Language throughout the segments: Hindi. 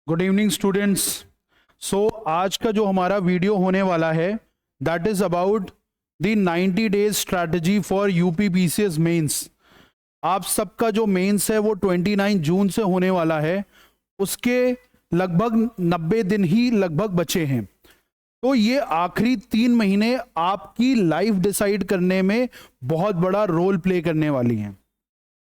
Good evening students. सो आज का जो हमारा वीडियो होने वाला है that is about the 90 days strategy for UP PCS mains. आप सबका जो मेंस है वो 29 जून से होने वाला है, उसके लगभग 90 दिन ही लगभग बचे हैं। तो ये आखिरी 3 महीने आपकी लाइफ डिसाइड करने में बहुत बड़ा रोल प्ले करने वाली हैं।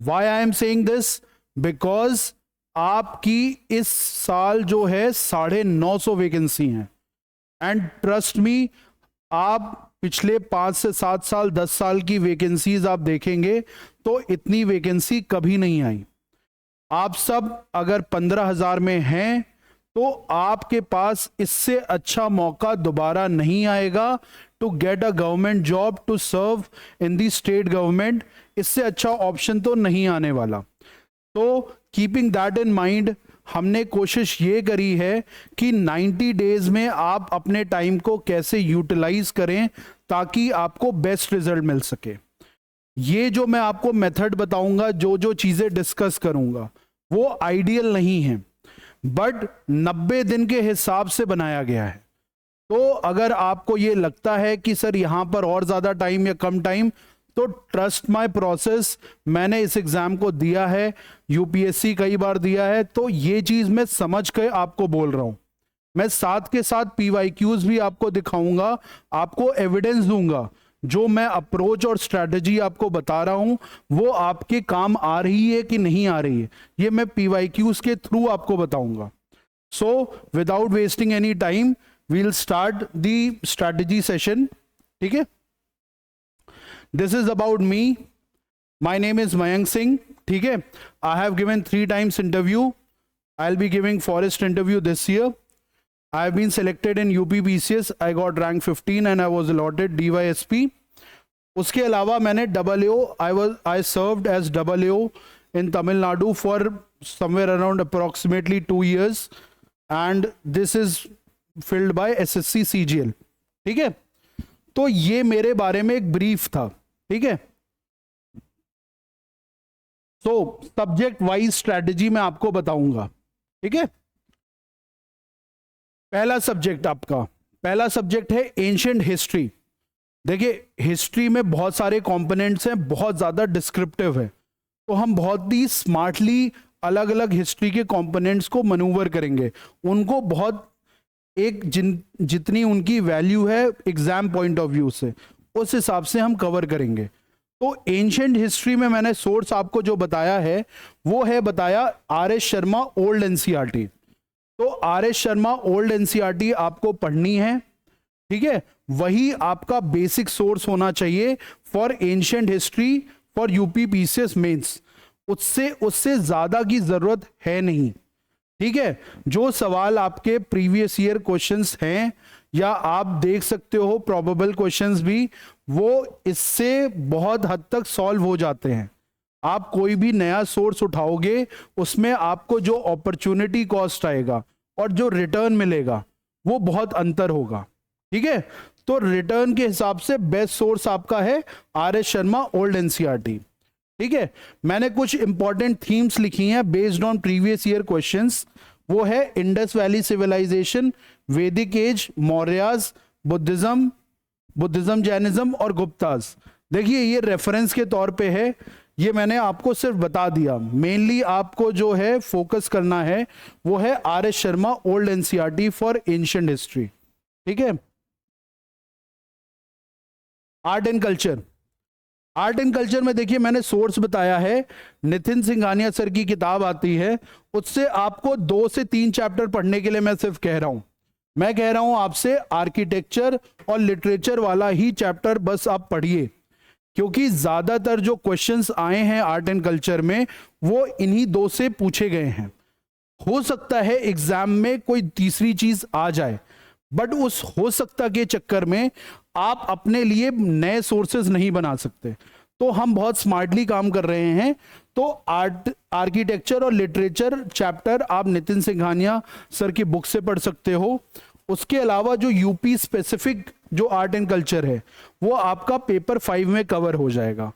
Why I am saying this? Because आपकी इस साल जो है 950 वैकेंसी हैं एंड ट्रस्ट मी, आप पिछले 5 से 7 साल 10 साल की वैकेंसीज आप देखेंगे तो इतनी वैकेंसी कभी नहीं आई। आप सब अगर 15,000 में हैं तो आपके पास इससे अच्छा मौका दोबारा नहीं आएगा to get a government job to serve in the state government. इससे अच्छा ऑप्शन तो नहीं आने वाला। तो कीपिंग दैट इन माइंड हमने कोशिश ये करी है कि 90 डेज में आप अपने टाइम को कैसे यूटिलाइज करें ताकि आपको बेस्ट रिजल्ट मिल सके। ये जो मैं आपको मेथड बताऊंगा, जो जो चीजें डिस्कस करूंगा वो आइडियल नहीं है, बट 90 दिन के हिसाब से बनाया गया है। तो अगर आपको ये लगता है कि सर यहां पर और ज्यादा टाइम या कम टाइम, तो ट्रस्ट माय प्रोसेस, मैंने इस एग्जाम को दिया है, यूपीएससी कई बार दिया है, तो ये चीज मैं समझ के आपको बोल रहा हूं। मैं साथ के साथ पीवाईक्यूज भी आपको दिखाऊंगा, आपको एविडेंस दूंगा। जो मैं अप्रोच और स्ट्रैटेजी आपको बता रहा हूं वो आपके काम आ रही है कि नहीं आ रही है, ये मैं पीवाईक्यूज के थ्रू आपको बताऊंगा। So without wasting any time we will start the strategy session. ठीक है, this is about me. My name is Mayank Singh. ठीक है, I have given 3 times interview. I will be giving forest interview this year. I have been selected in UP PCS. I got rank 15 and I was allotted DYSP. उसके अलावा मैंने I served as AO in Tamil Nadu for somewhere around approximately 2 years, and this is filled by SSC CGL. ठीक है, तो ये मेरे बारे में एक ब्रीफ था। ठीक है, सो सब्जेक्ट वाइज स्ट्रैटेजी मैं आपको बताऊंगा। ठीक है, पहला सब्जेक्ट है एंशिएंट हिस्ट्री। देखिए, हिस्ट्री में बहुत सारे कंपोनेंट्स हैं, बहुत ज़्यादा डिस्क्रिप्टिव है, तो हम बहुत ही स्मार्टली अलग अलग हिस्ट्री के कंपोनेंट्स को मनूवर करेंगे, उनको बहुत जितनी उनकी वैल्यू है एग्जाम पॉइंट ऑफ व्यू से, उस हिसाब से हम कवर करेंगे। तो एंशिएंट हिस्ट्री में मैंने सोर्स आपको जो बताया है वो है बताया आर.एस. Sharma old NCERT. तो आर.एस. शर्मा ओल्ड एनसीईआरटी आपको पढ़नी है। ठीक है, वही आपका बेसिक सोर्स होना चाहिए for ancient history for UP PCS mains. उससे ज्यादा की जरूरत है नहीं। ठीक है, जो सवाल आपके प्रीवियस ईयर क्वेश्चंस हैं या आप देख सकते हो प्रोबेबल क्वेश्चंस भी, वो इससे बहुत हद तक सॉल्व हो जाते हैं। आप कोई भी नया सोर्स उठाओगे उसमें आपको जो अपॉर्चुनिटी कॉस्ट आएगा और जो रिटर्न मिलेगा वो बहुत अंतर होगा। ठीक है, तो रिटर्न के हिसाब से बेस्ट सोर्स आपका है आर.एस. Sharma old NCERT. ठीक है, मैंने कुछ इंपॉर्टेंट थीम्स लिखी हैं based on previous year questions. वो है इंडस वैली सिविलाइजेशन, वैदिक एज, मौर्याज, बुद्धिज्म, जैनिज्म और गुप्ताज। देखिए, ये रेफरेंस के तौर पे है, ये मैंने आपको सिर्फ बता दिया। मेनली आपको जो है फोकस करना है वो है RS. Sharma old NCERT for ancient history. ठीक है, आर्ट एंड कल्चर में देखिए मैंने सोर्स बताया है, नितिन सिंघानिया सर की किताब आती है, उससे आपको 2 से 3 चैप्टर पढ़ने के लिए मैं सिर्फ कह रहा हूं। मैं कह रहा हूं आपसे आर्किटेक्चर और लिटरेचर वाला ही चैप्टर बस आप पढ़िए, क्योंकि ज्यादातर जो क्वेश्चंस आए हैं आर्ट एंड कल्चर में वो इन्हीं 2 से पूछे गए हैं। हो सकता है एग्जाम में कोई तीसरी चीज आ जाए, बट उस हो सकता के चक्कर में आप अपने लिए नए सोर्सेज नहीं बना सकते। तो हम बहुत स्मार्टली काम कर रहे हैं। तो आर्किटेक्चर और लिटरेचर चैप्टर आप नितिन सिंघानिया सर की बुक से पढ़ सकते हो। उसके अलावा जो यूपी स्पेसिफिक जो आर्ट एंड कल्चर है वो आपका पेपर 5 में कवर हो जाएगा।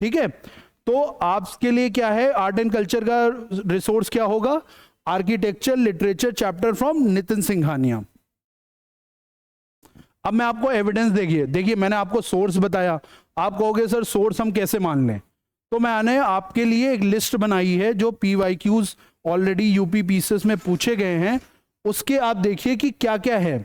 ठीक है, तो आपके लिए क्या है, आर्ट एंड कल्चर का रिसोर्स क्या होगा, architecture literature chapter from Nitin Singhania. अब मैं आपको एविडेंस देखिए मैंने आपको सोर्स बताया, आप कहोगे सर सोर्स हम कैसे मान लें, तो मैंने आपके लिए एक लिस्ट बनाई है जो PYQs ऑलरेडी यूपी पीसीएस में पूछे गए हैं, उसके आप देखिए कि क्या क्या है।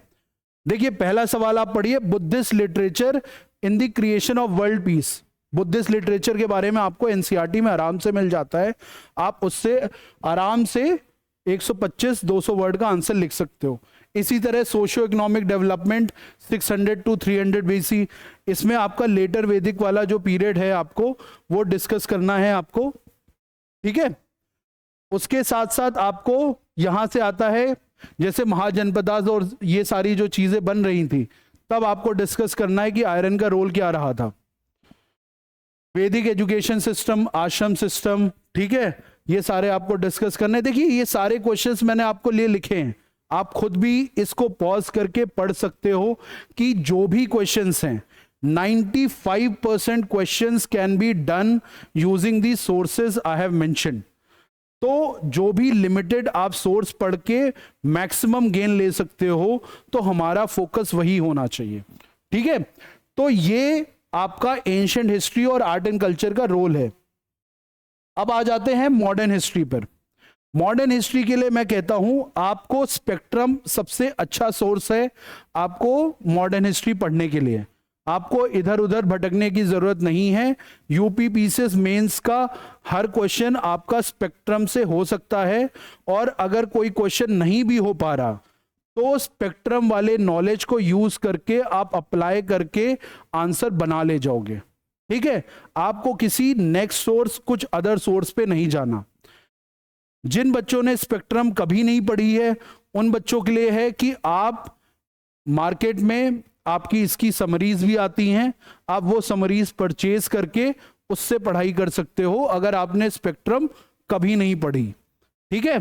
देखिए पहला सवाल आप पढ़िए, Buddhist literature in the creation of world peace. Buddhist literature के बारे में आपको एनसीईआरटी में आराम से मिल जाता है, आप उससे आराम से 125-200 वर्ड का आंसर लिख सकते हो। इसी तरह socio economic development 600 to 300 BC, इसमें आपका लेटर वैदिक वाला जो पीरियड है आपको वो डिस्कस करना है आपको, ठीक है। उसके साथ साथ आपको यहां से आता है जैसे महाजनपदास और ये सारी जो चीजें बन रही थी, तब आपको डिस्कस करना है कि आयरन का रोल क्या रहा था। वैदिक एजुकेशन सिस्टम, आश्रम सिस्टम, ठीक है, ये सारे आपको डिस्कस करने। देखिए ये सारे क्वेश्चंस मैंने आपको लिए लिखे हैं, आप खुद भी इसको पॉज करके पढ़ सकते हो कि जो भी क्वेश्चंस हैं 95% questions can be done using the sources I have mentioned. तो जो भी लिमिटेड आप सोर्स पढ़ के मैक्सिमम गेन ले सकते हो, तो हमारा फोकस वही होना चाहिए, ठीक है। तो ये आपका एंशिएंट हिस्ट्री और आर्ट एंड कल्चर का रोल है। अब आ जाते हैं मॉडर्न हिस्ट्री पर। मॉडर्न हिस्ट्री के लिए मैं कहता हूं आपको स्पेक्ट्रम सबसे अच्छा सोर्स है आपको मॉडर्न हिस्ट्री पढ़ने के लिए। आपको इधर उधर भटकने की जरूरत नहीं है। यूपी पीसीएस मेंस का हर क्वेश्चन आपका स्पेक्ट्रम से हो सकता है, और अगर कोई क्वेश्चन नहीं भी हो पा रहा तो स्पेक्ट्रम वाले नॉलेज को यूज करके आप अप्लाई करके आंसर बना ले जाओगे, ठीक है। आपको किसी नेक्स्ट सोर्स, कुछ अदर सोर्स पे नहीं जाना। जिन बच्चों ने स्पेक्ट्रम कभी नहीं पढ़ी है उन बच्चों के लिए है कि आप मार्केट में आपकी इसकी समरीज भी आती हैं, आप वो समरीज परचेज करके उससे पढ़ाई कर सकते हो अगर आपने स्पेक्ट्रम कभी नहीं पढ़ी, ठीक है।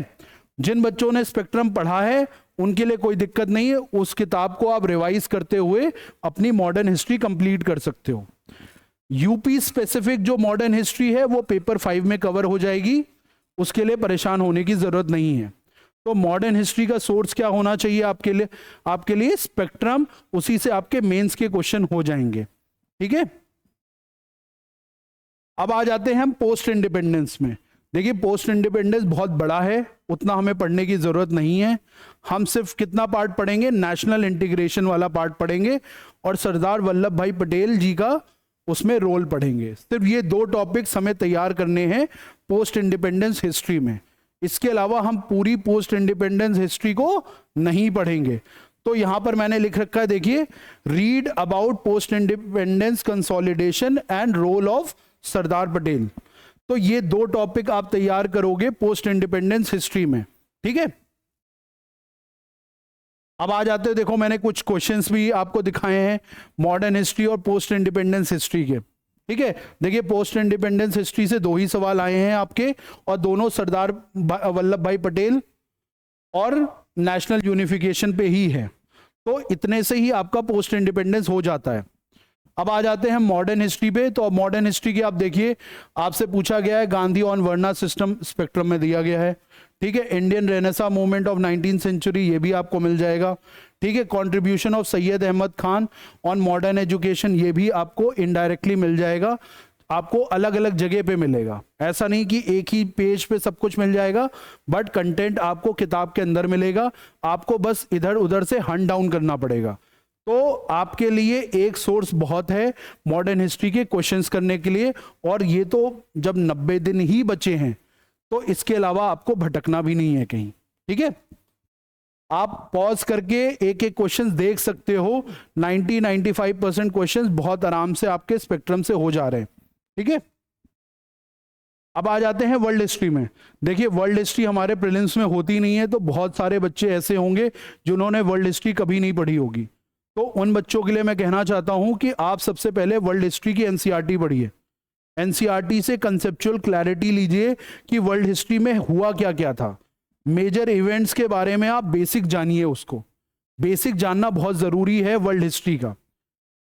जिन बच्चों ने स्पेक्ट्रम पढ़ा है उनके लिए कोई दिक्कत नहीं है, उस किताब को आप रिवाइज करते हुए अपनी मॉडर्न हिस्ट्री कंप्लीट कर सकते हो। यूपी स्पेसिफिक जो मॉडर्न हिस्ट्री है वो पेपर 5 में कवर हो जाएगी, उसके लिए परेशान होने की जरूरत नहीं है। तो मॉडर्न हिस्ट्री का सोर्स क्या होना चाहिए आपके लिए स्पेक्ट्रम, उसी से आपके मेंस के क्वेश्चन हो जाएंगे, ठीक है। अब आ जाते हैं हम पोस्ट इंडिपेंडेंस में। देखिए पोस्ट इंडिपेंडेंस बहुत बड़ा है, उतना हमें पढ़ने की जरूरत नहीं है। हम सिर्फ कितना पार्ट पढ़ेंगे, नेशनल इंटीग्रेशन वाला पार्ट पढ़ेंगे और सरदार वल्लभ भाई पटेल जी का उसमें रोल पढ़ेंगे। सिर्फ ये 2 टॉपिक्स हमें तैयार करने हैं पोस्ट इंडिपेंडेंस हिस्ट्री में। इसके अलावा हम पूरी पोस्ट इंडिपेंडेंस हिस्ट्री को नहीं पढ़ेंगे। तो यहां पर मैंने लिख रखा है, देखिए, read about post independence consolidation and role of Sardar Patel. तो ये 2 टॉपिक आप तैयार करोगे पोस्ट इंडिपेंडेंस हिस्ट्री में, ठीक है। अब आ जाते हो, देखो मैंने कुछ क्वेश्चंस भी आपको दिखाए हैं मॉडर्न हिस्ट्री और पोस्ट इंडिपेंडेंस हिस्ट्री के, ठीक है। देखिए पोस्ट इंडिपेंडेंस हिस्ट्री से 2 ही सवाल आए हैं आपके, और दोनों सरदार वल्लभ भाई पटेल और नेशनल यूनिफिकेशन पे ही है। तो इतने से ही आपका पोस्ट इंडिपेंडेंस हो जाता है। अब आ जाते हैं मॉडर्न हिस्ट्री पे। तो मॉडर्न हिस्ट्री की आप देखिए, आपसे पूछा गया है Gandhi on varna system, spectrum में दिया गया है, ठीक है। Indian renaissance movement of 19th century, ये भी आपको मिल जाएगा, ठीक है। Contribution of Syed Ahmad Khan on modern education, ये भी आपको इनडायरेक्टली मिल जाएगा, आपको अलग अलग जगह पे मिलेगा। ऐसा नहीं कि एक ही पेज पे सब कुछ मिल जाएगा, बट कंटेंट आपको किताब के अंदर मिलेगा, आपको बस इधर उधर से हंट डाउन करना पड़ेगा। तो आपके लिए एक सोर्स बहुत है मॉडर्न हिस्ट्री के क्वेश्चंस करने के लिए, और ये तो जब 90 दिन ही बचे हैं तो इसके अलावा आपको भटकना भी नहीं है कहीं, ठीक है। आप पॉज करके एक एक क्वेश्चन देख सकते हो। 90-95% क्वेश्चंस बहुत आराम से आपके स्पेक्ट्रम से हो जा रहे हैं, ठीक है। अब आ जाते हैं वर्ल्ड हिस्ट्री में। देखिए वर्ल्ड हिस्ट्री हमारे प्रीलिम्स में होती नहीं है, तो बहुत सारे बच्चे ऐसे होंगे जिन्होंने वर्ल्ड हिस्ट्री कभी नहीं पढ़ी होगी। तो उन बच्चों के लिए मैं कहना चाहता हूं कि आप सबसे पहले वर्ल्ड हिस्ट्री की एनसीईआरटी पढ़िए। एनसीईआरटी से कंसेप्चुअल क्लैरिटी लीजिए कि वर्ल्ड हिस्ट्री में हुआ क्या क्या था। मेजर इवेंट्स के बारे में आप बेसिक जानिए, उसको बेसिक जानना बहुत ज़रूरी है वर्ल्ड हिस्ट्री का।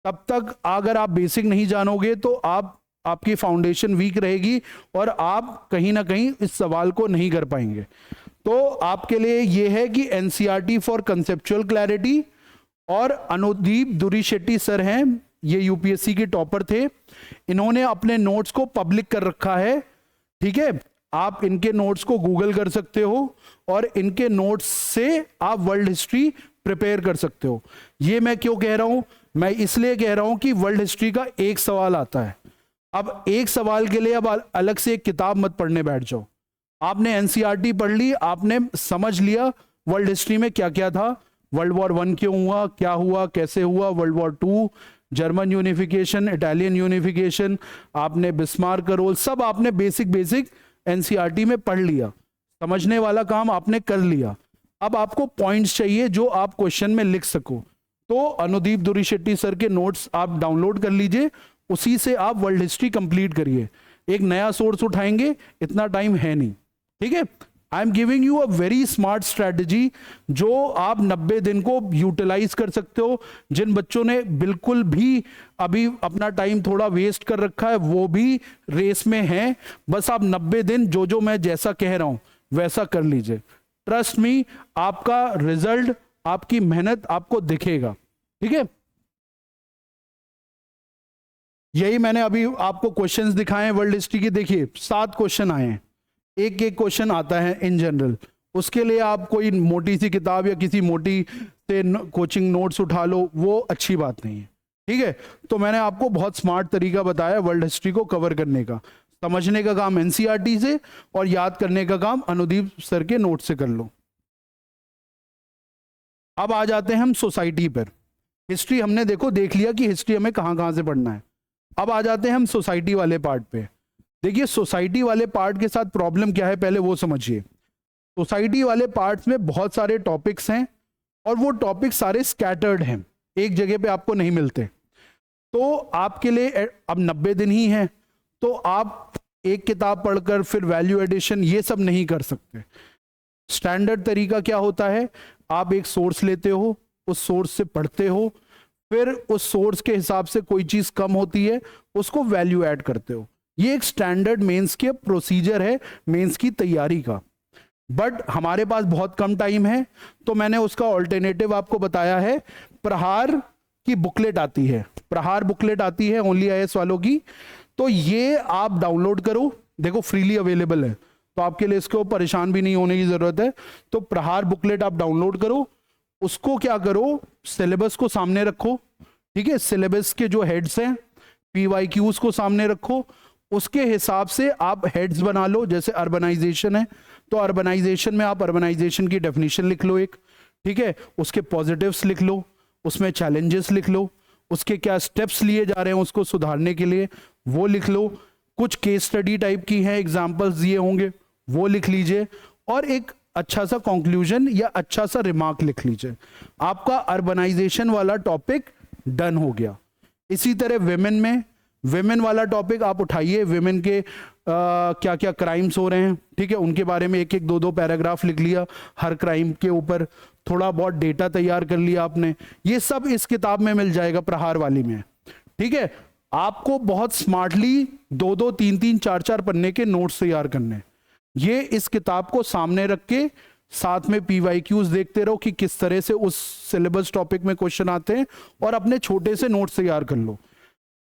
तब तक अगर आप बेसिक नहीं जानोगे तो आपकी फाउंडेशन वीक रहेगी और आप कहीं ना कहीं इस सवाल को नहीं कर पाएंगे। तो आपके लिए ये है कि एनसीईआरटी फॉर कंसेप्चुअल क्लैरिटी, और अनुदीप दुरी शेट्टी सर हैं, ये यूपीएससी के टॉपर थे, इन्होंने अपने नोट्स को पब्लिक कर रखा है। ठीक है, आप इनके नोट्स को गूगल कर सकते हो और इनके नोट्स से आप वर्ल्ड हिस्ट्री प्रिपेयर कर सकते हो। ये मैं क्यों कह रहा हूं? मैं इसलिए कह रहा हूं कि वर्ल्ड हिस्ट्री का एक सवाल आता है। अब एक सवाल के लिए अब अलग से एक किताब मत पढ़ने बैठ जाओ। आपने एनसीईआरटी पढ़ ली, आपने समझ लिया वर्ल्ड हिस्ट्री में क्या क्या था, वर्ल्ड वॉर 1 क्यों हुआ, क्या हुआ, कैसे हुआ, world war 2, German unification, Italian unification, आपने बिस्मार्क का रोल, सब आपने बेसिक एनसीईआरटी में पढ़ लिया। समझने वाला काम आपने कर लिया। अब आपको पॉइंट्स चाहिए जो आप क्वेश्चन में लिख सको, तो अनुदीप दुरी शेट्टी सर के नोट्स आप डाउनलोड कर लीजिए, उसी से आप वर्ल्ड हिस्ट्री कंप्लीट करिए। एक नया सोर्स उठाएंगे, इतना टाइम है नहीं। ठीक है, I am giving you a very smart strategy जो आप 90 दिन को यूटिलाइज कर सकते हो। जिन बच्चों ने बिल्कुल भी अभी अपना टाइम थोड़ा वेस्ट कर रखा है वो भी रेस में हैं, बस आप 90 दिन जो मैं जैसा कह रहा हूं वैसा कर लीजिए। ट्रस्ट मी, आपका रिजल्ट, आपकी मेहनत आपको दिखेगा। ठीक है, यही मैंने अभी आपको क्वेश्चंस दिखाए हैं वर्ल्ड हिस्ट्री के। देखिए 7 क्वेश्चन आए हैं, एक क्वेश्चन आता है इन जनरल। उसके लिए आप कोई मोटी सी किताब या किसी मोटी से कोचिंग नोट्स उठा लो, वो अच्छी बात नहीं है। ठीक है, तो मैंने आपको बहुत स्मार्ट तरीका बताया वर्ल्ड हिस्ट्री को कवर करने का। समझने का काम एनसीईआरटी से और याद करने का काम अनुदीप सर के नोट से कर लो। अब आ जाते हैं हम सोसाइटी पर। हिस्ट्री हमने देखो देख लिया कि हिस्ट्री हमें कहाँ कहाँ से पढ़ना है। अब आ जाते हैं हम सोसाइटी वाले पार्ट पे। देखिए सोसाइटी वाले पार्ट के साथ प्रॉब्लम क्या है पहले वो समझिए। सोसाइटी वाले पार्ट्स में बहुत सारे टॉपिक्स हैं और वो टॉपिक सारे स्कैटर्ड हैं, एक जगह पे आपको नहीं मिलते। तो आपके लिए अब 90 दिन ही हैं, तो आप एक किताब पढ़कर फिर वैल्यू एडिशन ये सब नहीं कर सकते। स्टैंडर्ड तरीका क्या होता है, आप एक सोर्स लेते हो, उस सोर्स से पढ़ते हो, फिर उस सोर्स के हिसाब से कोई चीज कम होती है उसको वैल्यू ऐड करते हो। ये एक स्टैंडर्ड मेंस के प्रोसीजर है मेंस की तैयारी का। बट हमारे पास बहुत कम टाइम है, तो मैंने उसका ऑल्टरनेटिव आपको बताया है। प्रहार की बुकलेट आती है, प्रहार बुकलेट आती है ओनली आईएएस वालों की, तो ये आप डाउनलोड करो, देखो फ्रीली अवेलेबल है, तो आपके लिए इसको परेशान भी नहीं होने की जरूरत है। तो प्रहार बुकलेट आप डाउनलोड करो, उसको क्या करो, सिलेबस को सामने रखो। ठीक है, सिलेबस के जो हेड्स हैं पीवाईक्यूज को सामने रखो, उसके हिसाब से आप हेड्स बना लो। जैसे अर्बनाइजेशन है तो अर्बनाइजेशन में आप अर्बनाइजेशन की डेफिनेशन लिख लो एक, ठीक है, उसके पॉजिटिव्स लिख लो, उसमें चैलेंजेस लिख लो, उसके क्या स्टेप्स लिए जा रहे हैं उसको सुधारने के लिए वो लिख लो। कुछ केस स्टडी टाइप की हैं, एग्जाम्पल्स दिए होंगे वो लिख लीजिए, और एक अच्छा सा कंक्लूजन या अच्छा सा रिमार्क लिख लीजिए। आपका अर्बनाइजेशन वाला टॉपिक डन हो गया। इसी तरह विमेन में, विमेन वाला टॉपिक आप उठाइए, विमेन के क्या क्या क्राइम्स हो रहे हैं, ठीक है, उनके बारे में एक एक दो दो पैराग्राफ लिख लिया, हर क्राइम के ऊपर थोड़ा बहुत डेटा तैयार कर लिया आपने। ये सब इस किताब में मिल जाएगा प्रहार वाली में। ठीक है, आपको बहुत स्मार्टली 2-2, 3-3, 4-4 पन्ने के नोट्स तैयार करने। ये इस किताब को सामने रख के साथ में पीवाईक्यूज देखते रहो कि किस तरह से उस सिलेबस टॉपिक में क्वेश्चन आते हैं, और अपने छोटे से नोट्स तैयार कर लो।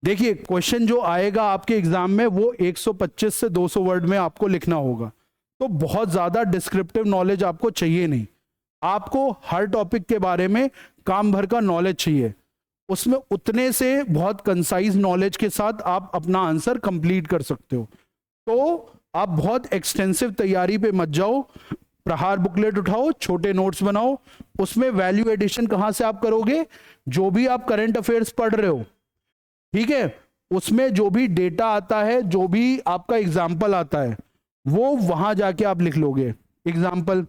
देखिए क्वेश्चन जो आएगा आपके एग्जाम में वो 125 से 200 वर्ड में आपको लिखना होगा, तो बहुत ज्यादा डिस्क्रिप्टिव नॉलेज आपको चाहिए नहीं। आपको हर टॉपिक के बारे में काम भर का नॉलेज चाहिए, उसमें उतने से बहुत कंसाइज नॉलेज के साथ आप अपना आंसर कंप्लीट कर सकते हो। तो आप बहुत एक्सटेंसिव तैयारी पे मत जाओ, प्रहार बुकलेट उठाओ, छोटे नोट्स बनाओ, उसमें वैल्यू एडिशन कहां से आप करोगे, जो भी आप करंट अफेयर्स पढ़ रहे हो, ठीक है, उसमें जो भी डेटा आता है, जो भी आपका एग्जाम्पल आता है, वो वहां जाके आप लिख लोगे। एग्जाम्पल,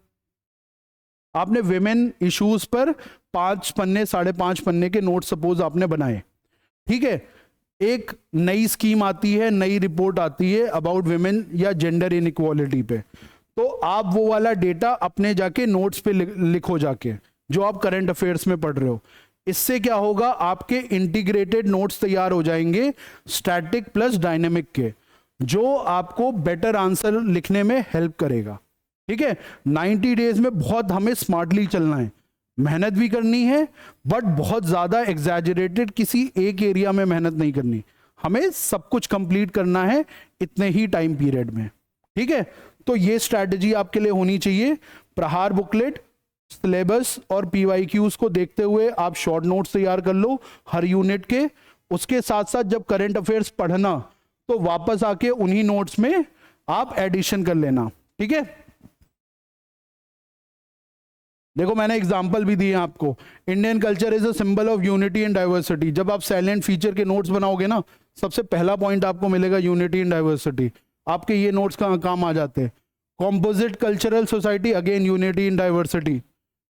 आपने विमेन इश्यूज पर 5 पन्ने 5.5 पन्ने के नोट सपोज आपने बनाए, ठीक है, एक नई स्कीम आती है, नई रिपोर्ट आती है अबाउट विमेन या जेंडर इनइक्वालिटी पे, तो आप वो वाला डेटा अपने जाके नोट्स पे लिखो जाके, जो आप करंट अफेयर्स में पढ़ रहे हो। इससे क्या होगा, आपके इंटीग्रेटेड नोट्स तैयार हो जाएंगे स्टैटिक प्लस डायनेमिक के, जो आपको बेटर आंसर लिखने में हेल्प करेगा। ठीक है, 90 डेज में बहुत हमें स्मार्टली चलना है, मेहनत भी करनी है, बट बहुत ज्यादा एग्जैजरेटेड किसी एक एरिया में मेहनत नहीं करनी, हमें सब कुछ कंप्लीट करना है इतने ही टाइम पीरियड में। ठीक है, तो ये स्ट्रैटेजी आपके लिए होनी चाहिए। प्रहार बुकलेट, सिलेबस और पीवाईक्यूज को देखते हुए आप शॉर्ट नोट्स तैयार कर लो हर यूनिट के। उसके साथ साथ जब करंट अफेयर्स पढ़ना तो वापस आके उन्हीं नोट्स में आप एडिशन कर लेना। ठीक है, देखो मैंने एग्जाम्पल भी दिए आपको। Indian culture is a symbol of unity and diversity. जब आप साइलेंट फीचर के नोट्स बनाओगे ना, सबसे पहला पॉइंट आपको मिलेगा यूनिटी एंड डाइवर्सिटी। आपके ये नोट्स का काम आ जाते हैं। Composite cultural society, again unity and diversity.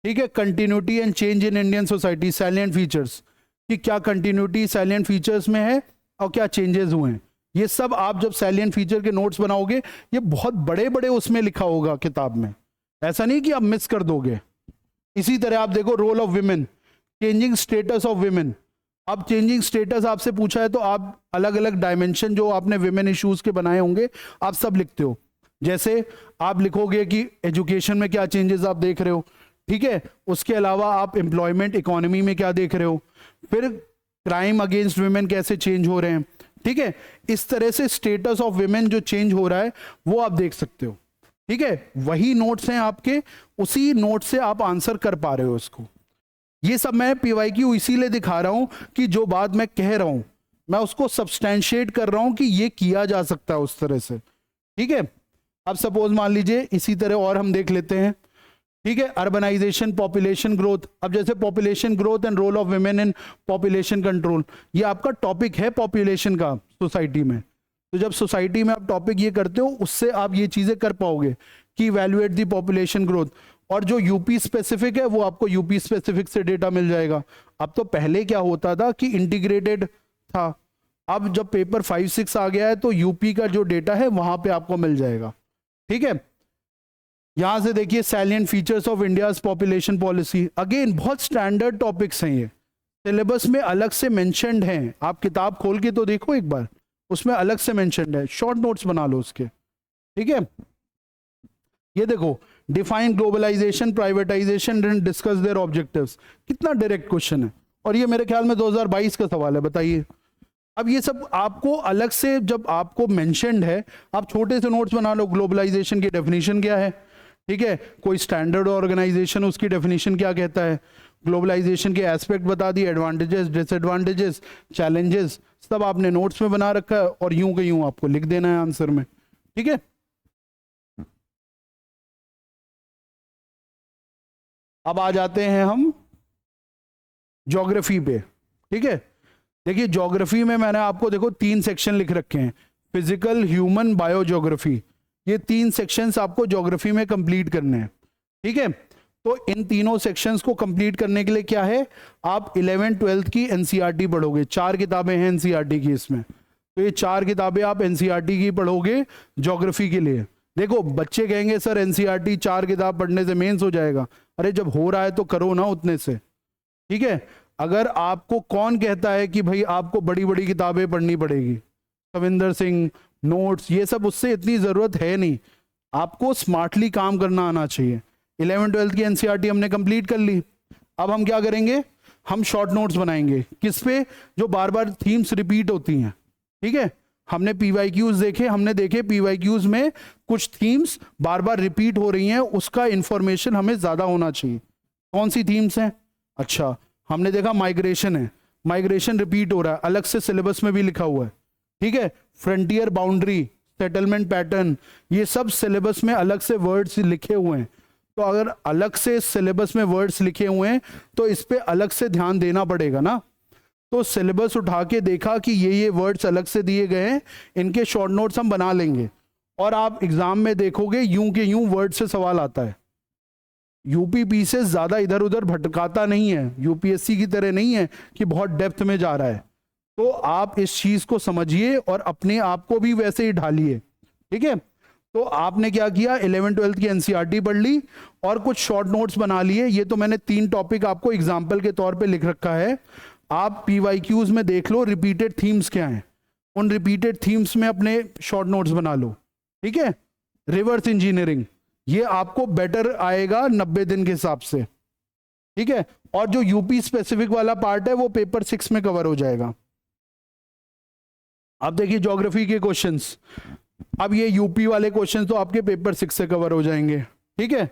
ठीक है, continuity and change in Indian society, salient features कि क्या कंटिन्यूटी साइलेंट फीचर्स में है और क्या चेंजेस हुए हैं। ये सब आप जब साइलेंट फीचर के नोट्स बनाओगे, ये बहुत बड़े बड़े उसमें लिखा होगा किताब में, ऐसा नहीं कि आप मिस कर दोगे। इसी तरह आप देखो role of women, changing status of women. अब चेंजिंग स्टेटस आपसे पूछा है तो आप अलग अलग डायमेंशन जो आपने विमेन इश्यूज के बनाए होंगे आप सब लिखते हो। जैसे आप लिखोगे कि एजुकेशन में क्या चेंजेस आप देख रहे हो, ठीक है, उसके अलावा आप एम्प्लॉयमेंट इकोनॉमी में क्या देख रहे हो, फिर क्राइम अगेंस्ट विमेन कैसे चेंज हो रहे हैं। ठीक है, इस तरह से स्टेटस ऑफ विमेन जो चेंज हो रहा है वो आप देख सकते हो। ठीक है, वही नोट्स हैं आपके, उसी नोट से आप आंसर कर पा रहे हो इसको। ये सब मैं पीवाईक्यू इसीलिए दिखा रहा हूं कि जो बात मैं कह रहा हूं मैं उसको सब्सटैंशिएट कर रहा हूं कि ये किया जा सकता है उस तरह से। ठीक है, अब सपोज मान लीजिए इसी तरह और हम देख लेते हैं। ठीक है, अर्बनाइजेशन, पॉपुलेशन ग्रोथ। अब जैसे population growth and role of women in population control, ये आपका टॉपिक है पॉपुलेशन का सोसाइटी में। तो जब सोसाइटी में आप टॉपिक ये करते हो उससे आप ये चीजें कर पाओगे कि इवैल्यूएट दी पॉपुलेशन ग्रोथ। और जो यूपी स्पेसिफिक है वो आपको यूपी स्पेसिफिक से डेटा मिल जाएगा। अब तो पहले क्या होता था कि इंटीग्रेटेड था, अब जब पेपर 5-6 आ गया है तो यूपी का जो डेटा है वहां पे आपको मिल जाएगा। ठीक है, यहां से देखिए salient features of India's population policy, again बहुत स्टैंडर्ड टॉपिक्स हैं, ये सिलेबस में अलग से मेंशन्ड हैं। आप किताब खोल के तो देखो एक बार, उसमें अलग से मेंशन्ड है, शॉर्ट नोट्स बना लो उसके। ठीक है, ये देखो define globalisation, privatisation and discuss their objectives, कितना डायरेक्ट क्वेश्चन है, और ये मेरे ख्याल में 2022 का सवाल है, बताइए। अब ये सब आपको अलग से जब आपको मेंशन्ड है, आप छोटे से नोट्स बना लो। ग्लोबलाइजेशन की डेफिनेशन क्या है, ठीक है, कोई स्टैंडर्ड ऑर्गेनाइजेशन उसकी डेफिनेशन क्या कहता है, ग्लोबलाइजेशन के एस्पेक्ट बता दिए, एडवांटेजेस, डिसएडवांटेजेस, चैलेंजेस, सब आपने नोट्स में बना रखा है और यूं के यूं आपको लिख देना है आंसर में। ठीक है, अब आ जाते हैं हम ज्योग्राफी पे। ठीक है, देखिए ज्योग्राफी में मैंने आपको देखो 3 सेक्शन लिख रखे हैं, फिजिकल, ह्यूमन, बायो ज्योग्राफी। ये 3 सेक्शंस आपको ज्योग्राफी में कंप्लीट करने हैं। ठीक है, तो इन तीनों सेक्शंस को कंप्लीट करने के लिए क्या है, आप 11th-12th की एनसीईआरटी पढ़ोगे। 4 किताबें हैं एनसीईआरटी की इसमें, तो ये 4 किताबें आप एनसीईआरटी की पढ़ोगे ज्योग्राफी के लिए। देखो बच्चे कहेंगे सर एनसीईआरटी 4 किताब पढ़ने से मेंस हो जाएगा, अरे जब हो रहा है तो करो ना उतने से। ठीक है, अगर आपको कौन कहता है कि भाई आपको बड़ी बड़ी किताबें पढ़नी पड़ेगी, कविंदर सिंह, नोट्स, ये सब उससे इतनी जरूरत है नहीं, आपको स्मार्टली काम करना आना चाहिए। 11th-12th की एनसीईआरटी हमने कंप्लीट कर ली, अब हम क्या करेंगे, हम शॉर्ट नोट्स बनाएंगे। किस पे, जो बार बार थीम्स रिपीट होती हैं। ठीक है, हमने पीवाईक्यूज देखे, हमने देखे पीवाईक्यूज में कुछ थीम्स बार बार रिपीट हो रही हैं, उसका इंफॉर्मेशन हमें ज्यादा होना चाहिए। कौन सी थीम्स हैं, अच्छा हमने देखा माइग्रेशन है, माइग्रेशन रिपीट हो रहा है, अलग से सिलेबस में भी लिखा हुआ है। ठीक है, फ्रंटियर बाउंड्री, सेटलमेंट पैटर्न, ये सब सिलेबस में अलग से वर्ड्स लिखे हुए हैं। तो अगर अलग से सिलेबस में वर्ड्स लिखे हुए हैं तो इस पे अलग से ध्यान देना पड़ेगा ना। तो सिलेबस उठा के देखा कि ये वर्ड्स अलग से दिए गए हैं, इनके शॉर्ट नोट्स हम बना लेंगे। और आप एग्जाम में देखोगे यूं के यूं वर्ड से सवाल आता है। यूपी से ज्यादा इधर उधर भटकाता नहीं है, यूपीएससी की तरह नहीं है कि बहुत डेप्थ में जा रहा है। तो आप इस चीज को समझिए और अपने आप को भी वैसे ही ढालिए। ठीक है, तो आपने क्या किया, 11th-12th की एनसीईआरटी पढ़ ली और कुछ शॉर्ट नोट्स बना लिए। ये तो मैंने 3 टॉपिक आपको एग्जाम्पल के तौर पे लिख रखा है। आप पीवाईक्यूज में देख लो रिपीटेड थीम्स क्या हैं, उन रिपीटेड थीम्स में अपने शॉर्ट नोट्स बना लो। ठीक है, रिवर्स इंजीनियरिंग, ये आपको बेटर आएगा 90 दिन के हिसाब से, ठीक है। और जो यूपी स्पेसिफिक वाला पार्ट है वो पेपर 6 में कवर हो जाएगा। अब देखिए ज्योग्राफी के क्वेश्चंस, अब ये यूपी वाले क्वेश्चंस तो आपके पेपर 6 से कवर हो जाएंगे, ठीक है।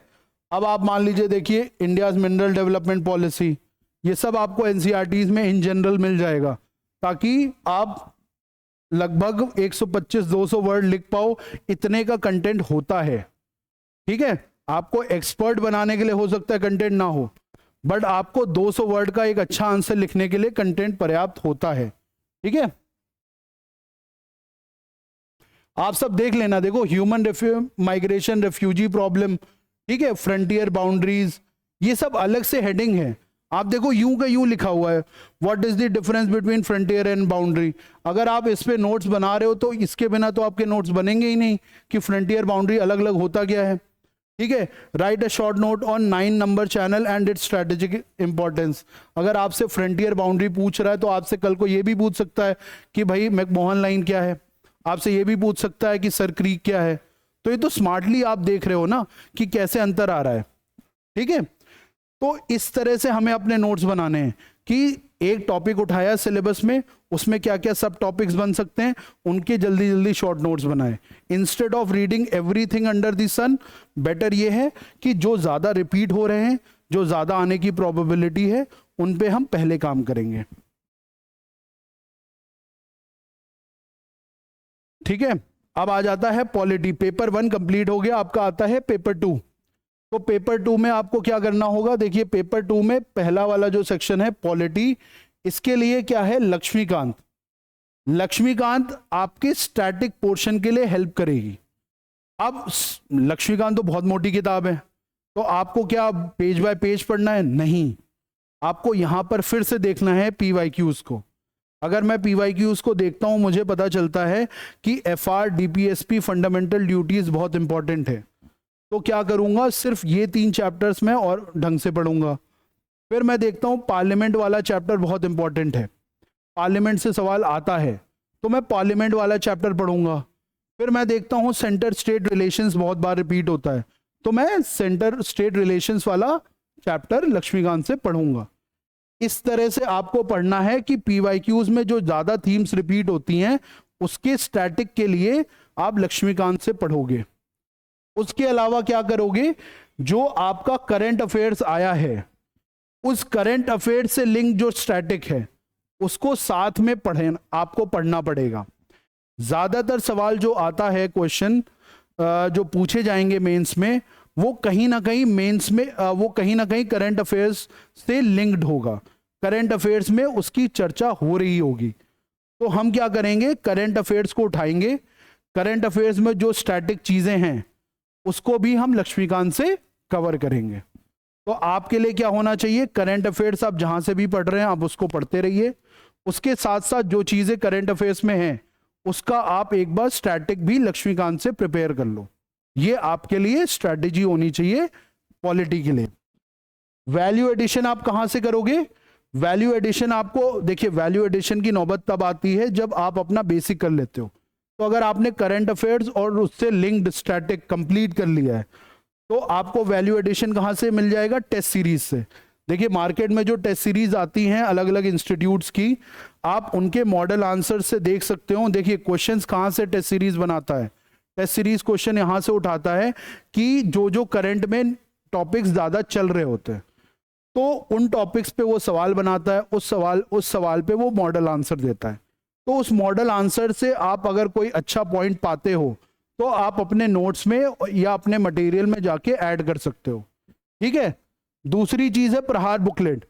अब आप मान लीजिए, देखिए इंडियाज मिनरल डेवलपमेंट पॉलिसी, ये सब आपको एनसीईआरटीज में इन जनरल मिल जाएगा, ताकि आप लगभग 125-200 वर्ड लिख पाओ, इतने का कंटेंट होता है, ठीक है। आपको एक्सपर्ट बनाने के लिए हो सकता है कंटेंट ना हो, बट आपको 200 वर्ड का एक अच्छा आंसर लिखने के लिए कंटेंट पर्याप्त होता है, ठीक है। आप सब देख लेना, देखो ह्यूमन माइग्रेशन, रेफ्यूजी प्रॉब्लम, ठीक है, फ्रंटियर बाउंड्रीज, ये सब अलग से हेडिंग है। आप देखो यूं का यूं लिखा हुआ है, what is the difference between frontier and boundary. अगर आप इस पे नोट्स बना रहे हो तो इसके बिना तो आपके नोट्स बनेंगे ही नहीं कि फ्रंटियर बाउंड्री अलग अलग होता क्या है, ठीक है। Right a short note on 9 number channel and it's strategic importance. अगर आपसे फ्रंटियर बाउंड्री पूछ रहा है तो आपसे कल को ये भी पूछ सकता है कि भाई मैकमोहन लाइन क्या है, आपसे ये भी पूछ सकता है कि सर क्रीक क्या है। तो ये तो स्मार्टली आप देख रहे हो ना कि कैसे अंतर आ रहा है, ठीक है। तो इस तरह से हमें अपने नोट्स बनाने हैं कि एक टॉपिक उठाया सिलेबस में, उसमें क्या क्या सब टॉपिक्स बन सकते हैं, उनके जल्दी जल्दी शॉर्ट नोट्स बनाएं। Instead of reading everything under the sun, better ये है कि जो ज्यादा रिपीट हो रहे हैं, जो ज्यादा आने की प्रोबेबिलिटी है, उन पे हम पहले काम करेंगे, ठीक है। अब आ जाता है पॉलिटी। पेपर 1 कंप्लीट हो गया, आपका आता है पेपर 2। तो पेपर 2 में आपको क्या करना होगा, देखिए पेपर 2 में पहला वाला जो सेक्शन है पॉलिटी, इसके लिए क्या है, लक्ष्मीकांत। लक्ष्मीकांत आपके स्टैटिक पोर्शन के लिए हेल्प करेगी। अब लक्ष्मीकांत तो बहुत मोटी किताब है, तो आपको क्या पेज बाय पेज पढ़ना है, नहीं, आपको यहां पर फिर से देखना है पीवाईक्यूज को। अगर मैं पीवाईक्यूज को देखता हूं, मुझे पता चलता है कि एफआर, डीपीएसपी, फंडामेंटल ड्यूटीज बहुत इंपॉर्टेंट है, तो क्या करूंगा, सिर्फ ये 3 चैप्टर्स में और ढंग से पढ़ूंगा। फिर मैं देखता हूं पार्लियामेंट वाला चैप्टर बहुत इंपॉर्टेंट है, पार्लियामेंट से सवाल आता है, तो मैं पार्लियामेंट वाला चैप्टर पढ़ूंगा। फिर मैं देखता हूं सेंटर स्टेट रिलेशंस बहुत बार रिपीट होता है, तो मैं सेंटर स्टेट रिलेशंस वाला चैप्टर लक्ष्मीकांत से पढ़ूंगा। इस तरह से आपको पढ़ना है कि पीवाईक्यूज में जो ज्यादा थीम्स रिपीट होती हैं, उसके स्टैटिक के लिए आप लक्ष्मीकांत से पढ़ोगे। उसके अलावा क्या करोगे, जो आपका करंट अफेयर्स आया है, उस करंट अफेयर्स से लिंक जो स्टैटिक है, उसको साथ में पढ़े, आपको पढ़ना पड़ेगा। ज्यादातर सवाल जो आता है, क्वेश्चन जो पूछे जाएंगे मेंस में, वो कहीं ना कहीं मेंस में वो कहीं ना कहीं करंट अफेयर्स से लिंक्ड होगा, करंट अफेयर्स में उसकी चर्चा हो रही होगी। तो हम क्या करेंगे, करंट अफेयर्स को उठाएंगे, करंट अफेयर्स में जो स्टैटिक चीजें हैं उसको भी हम लक्ष्मीकांत से कवर करेंगे। तो आपके लिए क्या होना चाहिए, करंट अफेयर्स आप जहां से भी पढ़ रहे हैं आप उसको पढ़ते रहिए, उसके साथ साथ जो चीजें करंट अफेयर्स में हैं उसका आप एक बार स्टैटिक भी लक्ष्मीकांत से प्रिपेयर कर लो। ये आपके लिए स्ट्रैटेजी होनी चाहिए पॉलिटी के लिए। वैल्यू एडिशन आप कहां से करोगे, वैल्यू एडिशन आपको, देखिए वैल्यू एडिशन की नौबत तब आती है जब आप अपना बेसिक कर लेते हो। तो अगर आपने करंट अफेयर्स और उससे लिंक्ड स्टैटिक कंप्लीट कर लिया है, तो आपको वैल्यू एडिशन कहां से मिल जाएगा, टेस्ट सीरीज से। देखिए मार्केट में जो टेस्ट सीरीज आती हैं अलग अलग इंस्टीट्यूट्स की, आप उनके मॉडल आंसर से देख सकते हो। देखिए क्वेश्चंस कहां से टेस्ट सीरीज बनाता है, टेस्ट सीरीज क्वेश्चन यहां से उठाता है कि जो जो करंट में टॉपिक्स ज्यादा चल रहे होते हैं, तो उन टॉपिक्स पे वो सवाल बनाता है, उस सवाल पे वो मॉडल आंसर देता है। तो उस मॉडल आंसर से आप अगर कोई अच्छा पॉइंट पाते हो तो आप अपने नोट्स में या अपने मटेरियल में जाके ऐड कर सकते हो, ठीक है। दूसरी चीज है प्रहार बुकलेट।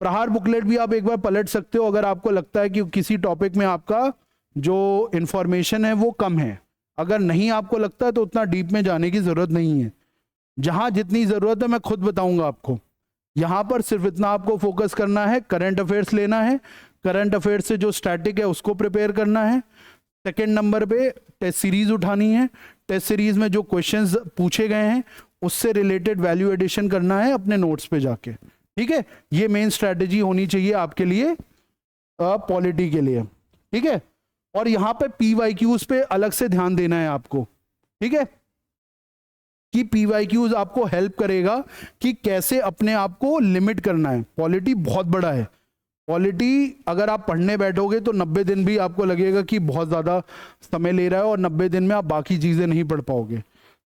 प्रहार बुकलेट भी आप एक बार पलट सकते हो अगर आपको लगता है कि किसी टॉपिक में आपका जो इंफॉर्मेशन है वो कम है। अगर नहीं आपको लगता है तो उतना डीप में जाने की जरूरत नहीं है, जहां जितनी जरूरत है मैं खुद बताऊंगा आपको। यहां पर सिर्फ इतना आपको फोकस करना है, करंट अफेयर्स लेना है, करंट अफेयर्स से जो स्टैटिक है उसको प्रिपेयर करना है। सेकेंड नंबर पे टेस्ट सीरीज उठानी है, टेस्ट सीरीज में जो क्वेश्चंस पूछे गए हैं उससे रिलेटेड वैल्यू एडिशन करना है अपने नोट्स पे जाके, ठीक है। ये मेन स्ट्रैटेजी होनी चाहिए आपके लिए पॉलिटी के लिए, ठीक है। और यहां पे पीवाईक्यूज पे अलग से ध्यान देना है आपको, ठीक है। कि पीवाईक्यूज आपको हेल्प करेगा कि कैसे अपने आप को लिमिट करना है। पॉलिटी बहुत बड़ा है। पॉलिटी अगर आप पढ़ने बैठोगे तो 90 दिन भी आपको लगेगा कि बहुत ज़्यादा समय ले रहा है और 90 दिन में आप बाकी चीज़ें नहीं पढ़ पाओगे।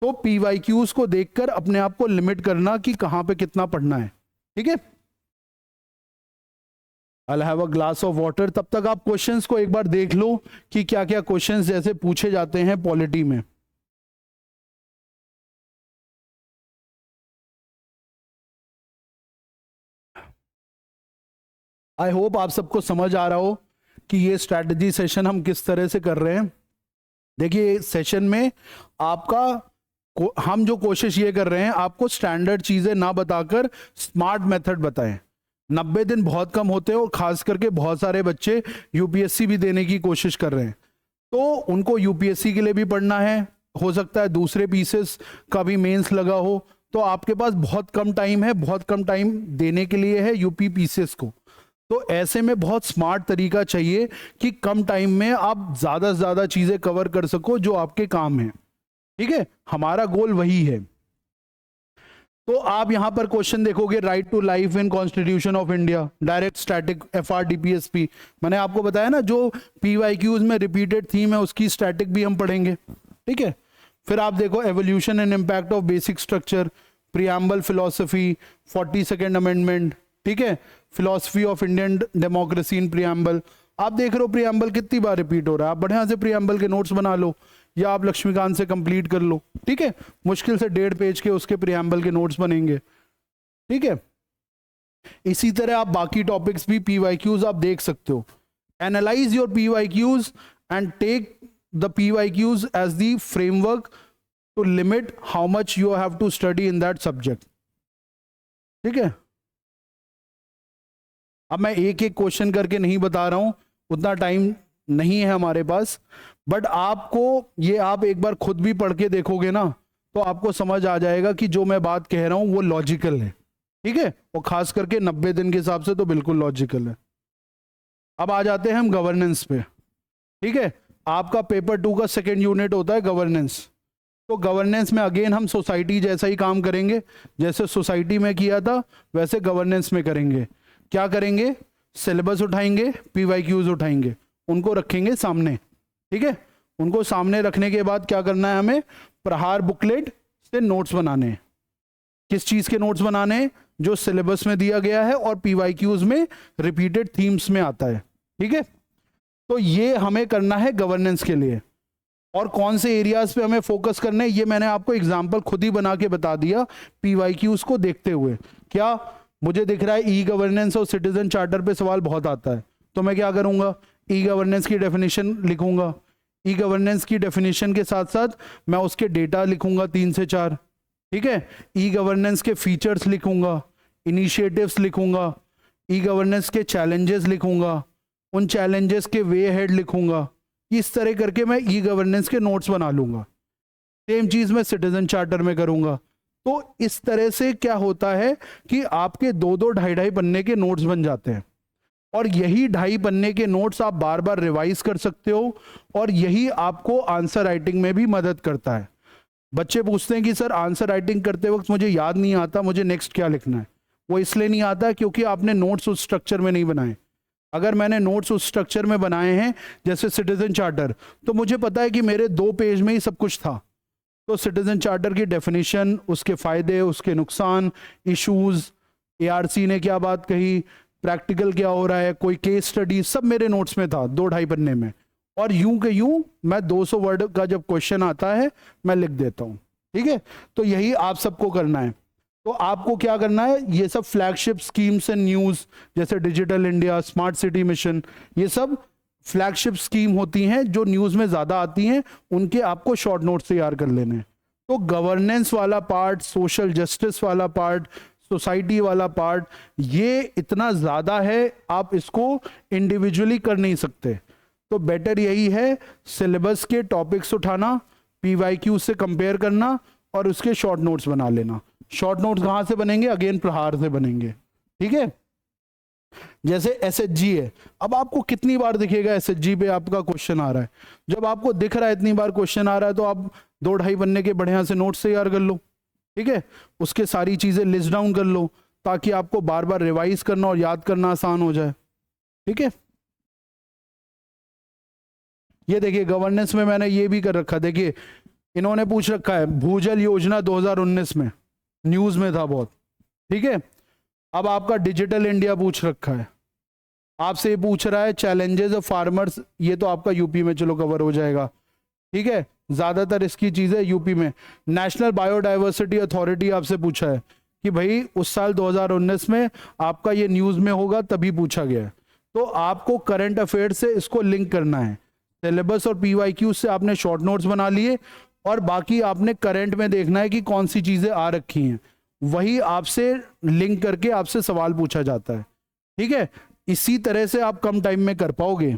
तो पीवाईक्यूज को देखकर अपने आप को लिमिट करना कि कहाँ पे कितना पढ़ना है। ठीक है, I'll have a glass of water। तब तक आप क्वेश्चंस को एक बार देख लो कि क्या क्या क्वेश्चंस जैसे पूछे जाते हैं पॉलिटी में। आई होप आप सबको समझ आ रहा हो कि ये स्ट्रैटेजी सेशन हम किस तरह से कर रहे हैं। देखिए सेशन में आपका हम जो कोशिश ये कर रहे हैं, आपको स्टैंडर्ड चीजें ना बताकर स्मार्ट मेथड बताएं। 90 दिन बहुत कम होते हैं और खास करके बहुत सारे बच्चे यूपीएससी भी देने की कोशिश कर रहे हैं, तो उनको यूपीएससी के लिए भी पढ़ना है, हो सकता है दूसरे पीसेस का भी मेंस लगा हो, तो आपके पास बहुत कम टाइम है, बहुत कम टाइम देने के लिए है यूपी पीसेस को। तो ऐसे में बहुत स्मार्ट तरीका चाहिए कि कम टाइम में आप ज़्यादा से ज़्यादा चीज़ें कवर कर सको जो आपके काम है। ठीक है, हमारा गोल वही है। तो आप यहां पर क्वेश्चन देखोगे, right to life in constitution of India, direct static FRDPSP। मैंने आपको बताया ना, जो पीवाईक्यूज में रिपीटेड थीम है उसकी स्टैटिक भी हम पढ़ेंगे। ठीक है, फिर आप देखो evolution and impact of basic structure, preamble philosophy, 42nd amendment. ठीक है, philosophy of Indian democracy in preamble. आप देख रहे हो प्रियम्बल कितनी बार रिपीट हो रहा है, आप बढ़िया से प्रियम्बल के नोट्स बना लो या आप लक्ष्मीकांत से कंप्लीट कर लो। ठीक है, मुश्किल से 1.5 पेज के उसके प्रियम्बल के नोट्स बनेंगे। ठीक है, इसी तरह आप बाकी टॉपिक्स भी पीवाईक्यूज आप देख सकते हो। Analyse your PYQs and take the PYQs as the framework to limit how much you have to study in that subject. ठीक है, अब मैं एक एक क्वेश्चन करके नहीं बता रहा हूं, उतना टाइम नहीं है हमारे पास, बट आपको ये आप एक बार खुद भी पढ़ के देखोगे ना तो आपको समझ आ जाएगा कि जो मैं बात कह रहा हूं वो लॉजिकल है। ठीक है, और खास करके 90 दिन के हिसाब से तो बिल्कुल लॉजिकल है। अब आ जाते हैं हम गवर्नेंस पे। ठीक है, आपका पेपर 2 का सेकेंड यूनिट होता है गवर्नेंस। तो गवर्नेंस में अगेन हम सोसाइटी जैसा ही काम करेंगे, जैसे सोसाइटी में किया था वैसे गवर्नेंस में करेंगे। क्या करेंगे, सिलेबस उठाएंगे, पीवाईक्यूज उठाएंगे, उनको रखेंगे सामने। ठीक है, उनको सामने रखने के बाद क्या करना है, हमें प्रहार बुकलेट से नोट्स बनाने हैं। किस चीज के नोट्स बनाने हैं, जो सिलेबस में दिया गया है और पीवाईक्यूज में रिपीटेड थीम्स में आता है। ठीक है, तो ये हमें करना है गवर्नेंस के लिए। और कौन से एरियाज पे हमें फोकस करना है ये मैंने आपको एग्जांपल खुद ही बना के बता दिया पीवाईक्यूज को देखते हुए। क्या मुझे दिख रहा है ई गवर्नेंस और सिटीजन चार्टर पे सवाल बहुत आता है, तो मैं क्या करूंगा, ई गवर्नेंस की डेफिनेशन लिखूंगा। ई गवर्नेंस की डेफिनेशन के साथ साथ मैं उसके डेटा लिखूंगा 3 से 4। ठीक है, ई गवर्नेंस के फीचर्स लिखूंगा, इनिशिएटिव्स लिखूंगा, ई गवर्नेंस के चैलेंजेस लिखूंगा, उन चैलेंजेस के वे हेड लिखूंगा। इस तरह करके मैं ई गवर्नेंस के नोट्स बना लूंगा। सेम चीज मैं सिटीजन चार्टर में करूंगा। तो इस तरह से क्या होता है कि आपके 2-2, 2.5 पन्ने के नोट्स बन जाते हैं, और यही 2.5 पन्ने के नोट्स आप बार बार रिवाइज कर सकते हो, और यही आपको आंसर राइटिंग में भी मदद करता है। बच्चे पूछते हैं कि सर आंसर राइटिंग करते वक्त मुझे याद नहीं आता, मुझे नेक्स्ट क्या लिखना है। वो इसलिए नहीं आता क्योंकि आपने नोट्स उस स्ट्रक्चर में नहीं बनाए। अगर मैंने नोट्स उस स्ट्रक्चर में बनाए हैं जैसे सिटीजन चार्टर, तो मुझे पता है कि मेरे 2 पेज में ही सब कुछ था। तो सिटीजन चार्टर की डेफिनेशन, उसके फायदे, उसके नुकसान, इश्यूज, ARC ने क्या बात कही, प्रैक्टिकल क्या हो रहा है, कोई केस स्टडी, सब मेरे नोट्स में था 2-2.5 पन्ने में। और यूं के यूं मैं 200 वर्ड का जब क्वेश्चन आता है मैं लिख देता हूं। ठीक है, तो यही आप सबको करना है। तो आपको क्या करना है, ये सब फ्लैगशिप स्कीम्स एंड न्यूज जैसे digital India, smart city mission, ये सब फ्लैगशिप स्कीम होती हैं जो न्यूज में ज्यादा आती हैं, उनके आपको शॉर्ट नोट्स तैयार कर लेने हैं। तो गवर्नेंस वाला पार्ट, सोशल जस्टिस वाला पार्ट, सोसाइटी वाला पार्ट, ये इतना ज्यादा है आप इसको इंडिविजुअली कर नहीं सकते। तो बेटर यही है सिलेबस के टॉपिक्स उठाना, पीवाईक्यू से कंपेयर करना और उसके शॉर्ट नोट्स बना लेना। शॉर्ट नोट्स कहां से बनेंगे, अगेन प्रहार से बनेंगे। ठीक है, जैसे SHG है, अब आपको कितनी बार दिखेगा SHG पे आपका क्वेश्चन आ रहा है। जब आपको दिख रहा है इतनी बार क्वेश्चन आ रहा है तो आप 2-2.5 पन्ने के बढ़िया से नोट्स तैयार कर लो। ठीक है, उसके सारी चीजें लिस्ट डाउन कर लो ताकि आपको बार बार रिवाइज करना और याद करना आसान हो जाए। ठीक है, ये देखिए गवर्नेंस में मैंने ये भी कर रखा, देखिए इन्होंने पूछ रखा है भूजल योजना 2019 में, न्यूज में था बहुत। ठीक है, अब आपका डिजिटल इंडिया पूछ रखा है, आपसे ये पूछ रहा है चैलेंजेस ऑफ फार्मर्स, ये तो आपका यूपी में चलो कवर हो जाएगा। ठीक है, ज्यादातर इसकी चीजें यूपी में। नेशनल बायोडाइवर्सिटी अथॉरिटी आपसे पूछा है कि भाई उस साल 2019 में आपका ये न्यूज में होगा तभी पूछा गया है, तो आपको करंट अफेयर से इसको लिंक करना है। सिलेबस और पीवाईक्यू से आपने शॉर्ट नोट्स बना लिए और बाकी आपने करंट में देखना है कि कौन सी चीजें आ रखी हैं, वही आपसे लिंक करके आपसे सवाल पूछा जाता है। ठीक है, इसी तरह से आप कम टाइम में कर पाओगे।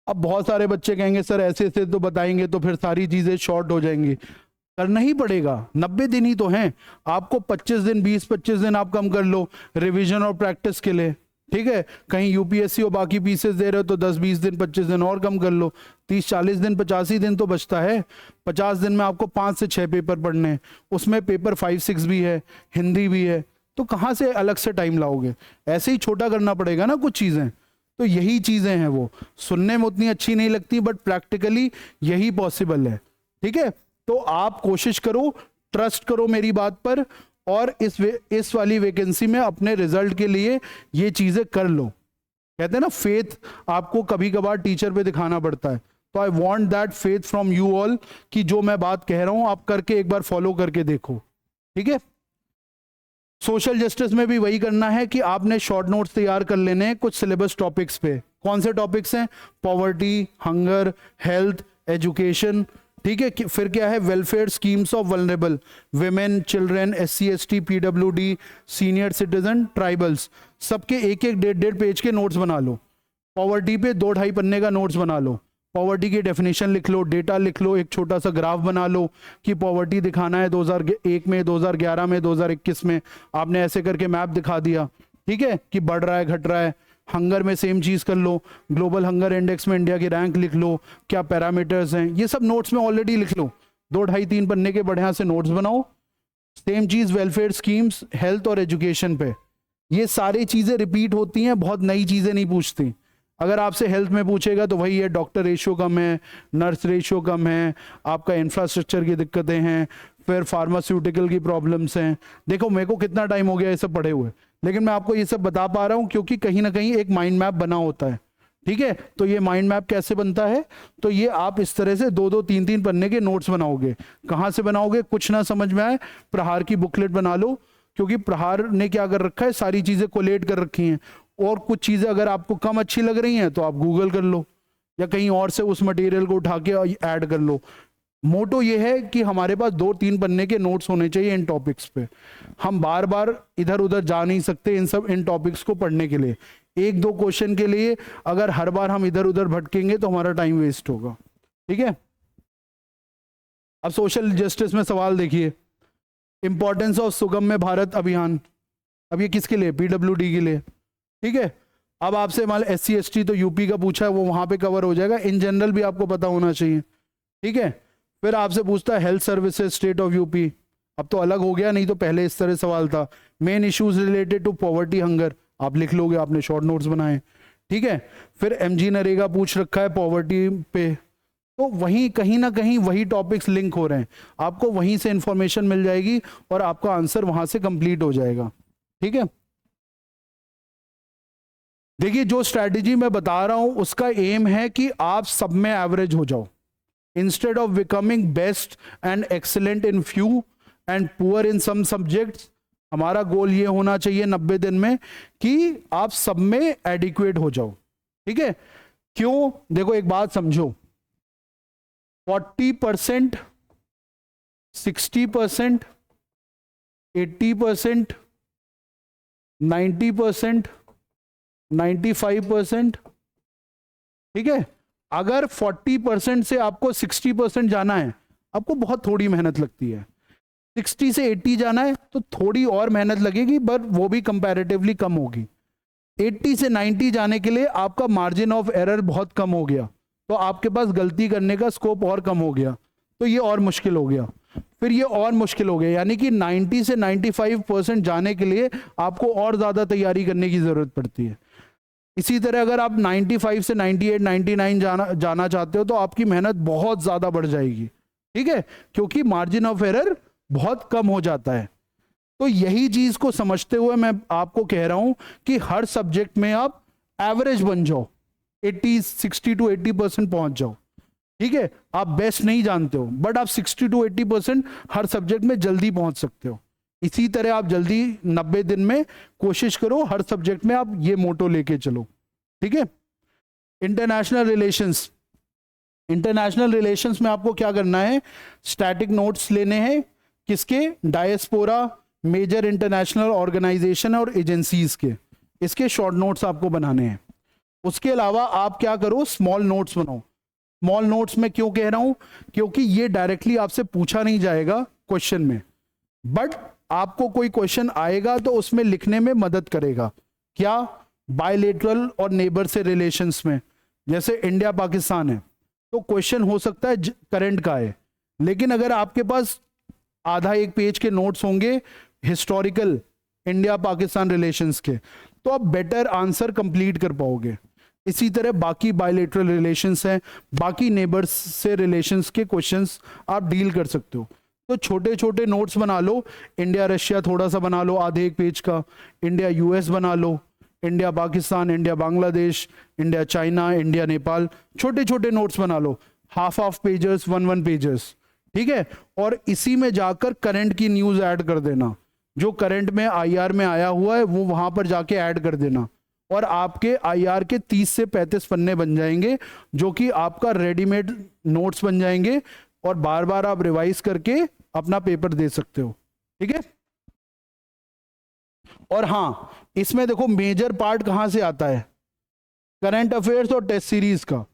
अब बहुत सारे बच्चे कहेंगे सर ऐसे ऐसे तो बताएंगे तो फिर सारी चीजें शॉर्ट हो जाएंगी, करना ही पड़ेगा, 90 दिन ही तो हैं आपको, 25 दिन 20-25 दिन आप कम कर लो रिवीजन और प्रैक्टिस के लिए। ठीक है, कहीं यूपीएससी और बाकी पीसेस दे रहे हो तो 10-20 दिन 25 दिन और कम कर लो, 30-40 दिन 85 दिन तो बचता है। 50 दिन में आपको 5 से 6 पेपर पढ़ने हैं, उसमें पेपर 5-6 भी है, हिंदी भी है, तो कहाँ से अलग से टाइम लाओगे, ऐसे ही छोटा करना पड़ेगा ना कुछ चीजें। तो यही चीजें हैं, वो सुनने में उतनी अच्छी नहीं लगती बट प्रैक्टिकली यही पॉसिबल है। ठीक है, तो आप कोशिश करो, ट्रस्ट करो मेरी बात पर, और इस वाली वैकेंसी में अपने रिजल्ट के लिए ये चीजें कर लो। कहते हैं ना फेथ आपको कभी कभार टीचर पे दिखाना पड़ता है, तो I want that faith from you all कि जो मैं बात कह रहा हूं आप करके एक बार फॉलो करके देखो। ठीक है, सोशल जस्टिस में भी वही करना है कि आपने शॉर्ट नोट्स तैयार कर लेने हैं कुछ सिलेबस टॉपिक्स पे। कौन से टॉपिक्स हैं? Poverty, hunger, health, education. ठीक है, फिर क्या है? Welfare schemes of vulnerable women, children, SC ST, PWD, senior citizen, tribals, सबके एक एक 1.5 पेज के नोट्स बना लो। पॉवर्टी पे 2-2.5 पन्ने का नोट्स बना लो, पॉवर्टी की डेफिनेशन लिख लो, डेटा लिख लो, एक छोटा सा ग्राफ बना लो कि पॉवर्टी दिखाना है 2001 में, 2011 में, 2021 में, आपने ऐसे करके मैप दिखा दिया। ठीक है, कि बढ़ रहा है घट रहा है। हंगर में सेम चीज कर लो, ग्लोबल हंगर इंडेक्स में इंडिया की रैंक लिख लो, क्या पैरामीटर्स हैं, ये सब नोट्स में ऑलरेडी लिख लो। 2-2.5-3 पन्ने के बढ़िया से नोट्स बनाओ। सेम चीज वेलफेयर स्कीम्स, हेल्थ और एजुकेशन पे, ये सारी चीजें रिपीट होती हैं, बहुत नई चीजें नहीं पूछती। अगर आपसे हेल्थ में पूछेगा तो वही है, डॉक्टर रेशियो कम है, नर्स रेशियो कम है, आपका इंफ्रास्ट्रक्चर की दिक्कतें हैं, फिर फार्मास्यूटिकल की प्रॉब्लम्स हैं। देखो मेरे को कितना टाइम हो गया ये सब पढ़े हुए, लेकिन मैं आपको ये सब बता पा रहा हूँ क्योंकि कहीं ना कहीं एक माइंड मैप बना होता है। ठीक है, तो ये माइंड मैप कैसे बनता है? तो ये आप इस तरह से 2-2, 3-3 पन्ने के नोट्स बनाओगे। कहाँ से बनाओगे? कुछ ना समझ में आए, प्रहार की बुकलेट बना लो, क्योंकि प्रहार ने क्या कर रखा है, सारी चीजें कोलेट कर रखी हैं। और कुछ चीजें अगर आपको कम अच्छी लग रही हैं तो आप गूगल कर लो या कहीं और से उस मटेरियल को उठा के ऐड कर लो। मोटो ये है कि हमारे पास 2-3 पन्ने के नोट्स होने चाहिए इन टॉपिक्स पे। हम बार बार इधर उधर जा नहीं सकते इन टॉपिक्स को पढ़ने के लिए। 1-2 क्वेश्चन के लिए अगर हर बार हम इधर उधर भटकेंगे तो हमारा टाइम वेस्ट होगा। ठीक है, अब सोशल जस्टिस में सवाल देखिए, इंपॉर्टेंस ऑफ सुगम्य भारत अभियान। अब ये किसके लिए? PWD के लिए। ठीक है, अब आपसे मान SC ST तो यूपी का पूछा है, वो वहां पे कवर हो जाएगा। इन जनरल भी आपको पता होना चाहिए। ठीक है, फिर आपसे पूछता है health services state of UP, अब तो अलग हो गया, नहीं तो पहले इस तरह सवाल था। Main issues related to poverty, hunger, आप लिख लोगे, आपने शॉर्ट नोट्स बनाए। ठीक है, फिर MG नरेगा पूछ रखा है पॉवर्टी पे, तो वहीं कहीं ना कहीं वही टॉपिक्स लिंक हो रहे हैं, आपको वहीं से इंफॉर्मेशन मिल जाएगी और आपका आंसर वहां से कंप्लीट हो जाएगा। ठीक है, देखिए जो स्ट्रैटेजी मैं बता रहा हूं उसका एम है कि आप सब में एवरेज हो जाओ। Instead of becoming best and excellent in few and poor in some subjects, हमारा गोल ये होना चाहिए 90 दिन में कि आप सब में एडिक्वेट हो जाओ। ठीक है, क्यों? देखो एक बात समझो, 40%, 60%, 80%, 90%, 95%। ठीक है, अगर 40% से आपको 60% जाना है, आपको बहुत थोड़ी मेहनत लगती है। 60 से 80 जाना है तो थोड़ी और मेहनत लगेगी, पर वो भी कंपैरेटिवली कम होगी। 80 से 90 जाने के लिए आपका मार्जिन ऑफ एरर बहुत कम हो गया, तो आपके पास गलती करने का स्कोप और कम हो गया। तो ये और मुश्किल हो गया, फिर ये और मुश्किल हो गया, यानी कि 90 से 95% जाने के लिए आपको और ज़्यादा तैयारी करने की ज़रूरत पड़ती है। इसी तरह अगर आप 95 से 98, 99 जाना चाहते हो तो आपकी मेहनत बहुत ज़्यादा बढ़ जाएगी, ठीक है, क्योंकि मार्जिन ऑफ एरर बहुत कम हो जाता है। तो यही चीज़ को समझते हुए मैं आपको कह रहा हूं कि हर सब्जेक्ट में आप एवरेज बन जाओ, 60 to 80% पहुंच जाओ, ठीक है। आप बेस्ट नहीं जानते हो, बट आप 60 to 80% हर सब्जेक्ट में जल्दी पहुंच सकते हो। इसी तरह आप जल्दी 90 दिन में कोशिश करो, हर सब्जेक्ट में आप ये मोटो लेके चलो, ठीक है। इंटरनेशनल रिलेशंस, इंटरनेशनल रिलेशंस में आपको क्या करना है, स्टैटिक नोट्स लेने हैं, किसके, डायस्पोरा, मेजर इंटरनेशनल ऑर्गेनाइजेशन और एजेंसीज के, इसके शॉर्ट नोट्स आपको बनाने हैं। उसके अलावा आप क्या करो, स्मॉल नोट्स बनाओ। स्मॉल नोट्स में क्यों कह रहा हूं, क्योंकि ये डायरेक्टली आपसे पूछा नहीं जाएगा क्वेश्चन में, बट आपको कोई क्वेश्चन आएगा तो उसमें लिखने में मदद करेगा। क्या, बायलेटरल और नेबर से रिलेशंस में, जैसे इंडिया पाकिस्तान है तो क्वेश्चन हो सकता है करंट का है, लेकिन अगर आपके पास आधा एक पेज के नोट्स होंगे हिस्टोरिकल इंडिया पाकिस्तान रिलेशंस के, तो आप बेटर आंसर कंप्लीट कर पाओगे। इसी तरह बाकी बायलेटरल रिलेशंस हैं, बाकी नेबर्स से रिलेशंस के क्वेश्चंस आप डील कर सकते हो। तो छोटे छोटे नोट्स बना लो, इंडिया रशिया थोड़ा सा बना लो आधे एक पेज का, इंडिया यूएस बना लो, India Pakistan, India Bangladesh, India China, India Nepal, छोटे छोटे नोट्स बना लो, हाफ पेजेस, वन पेजेस, ठीक है। और इसी में जाकर करंट की न्यूज़ ऐड कर देना, जो करंट में आईआर में आया हुआ है वो वहां पर जाके ऐड कर देना, और आपके आईआर के 30 से 35 पन्ने बन जाएंगे, जो कि आपका रेडीमेड नोट्स बन जाएंगे, और बार बार आप रिवाइज करके अपना पेपर दे सकते हो, ठीक है। और हाँ, इसमें देखो मेजर पार्ट कहां से आता है, करंट अफेयर्स और टेस्ट सीरीज का।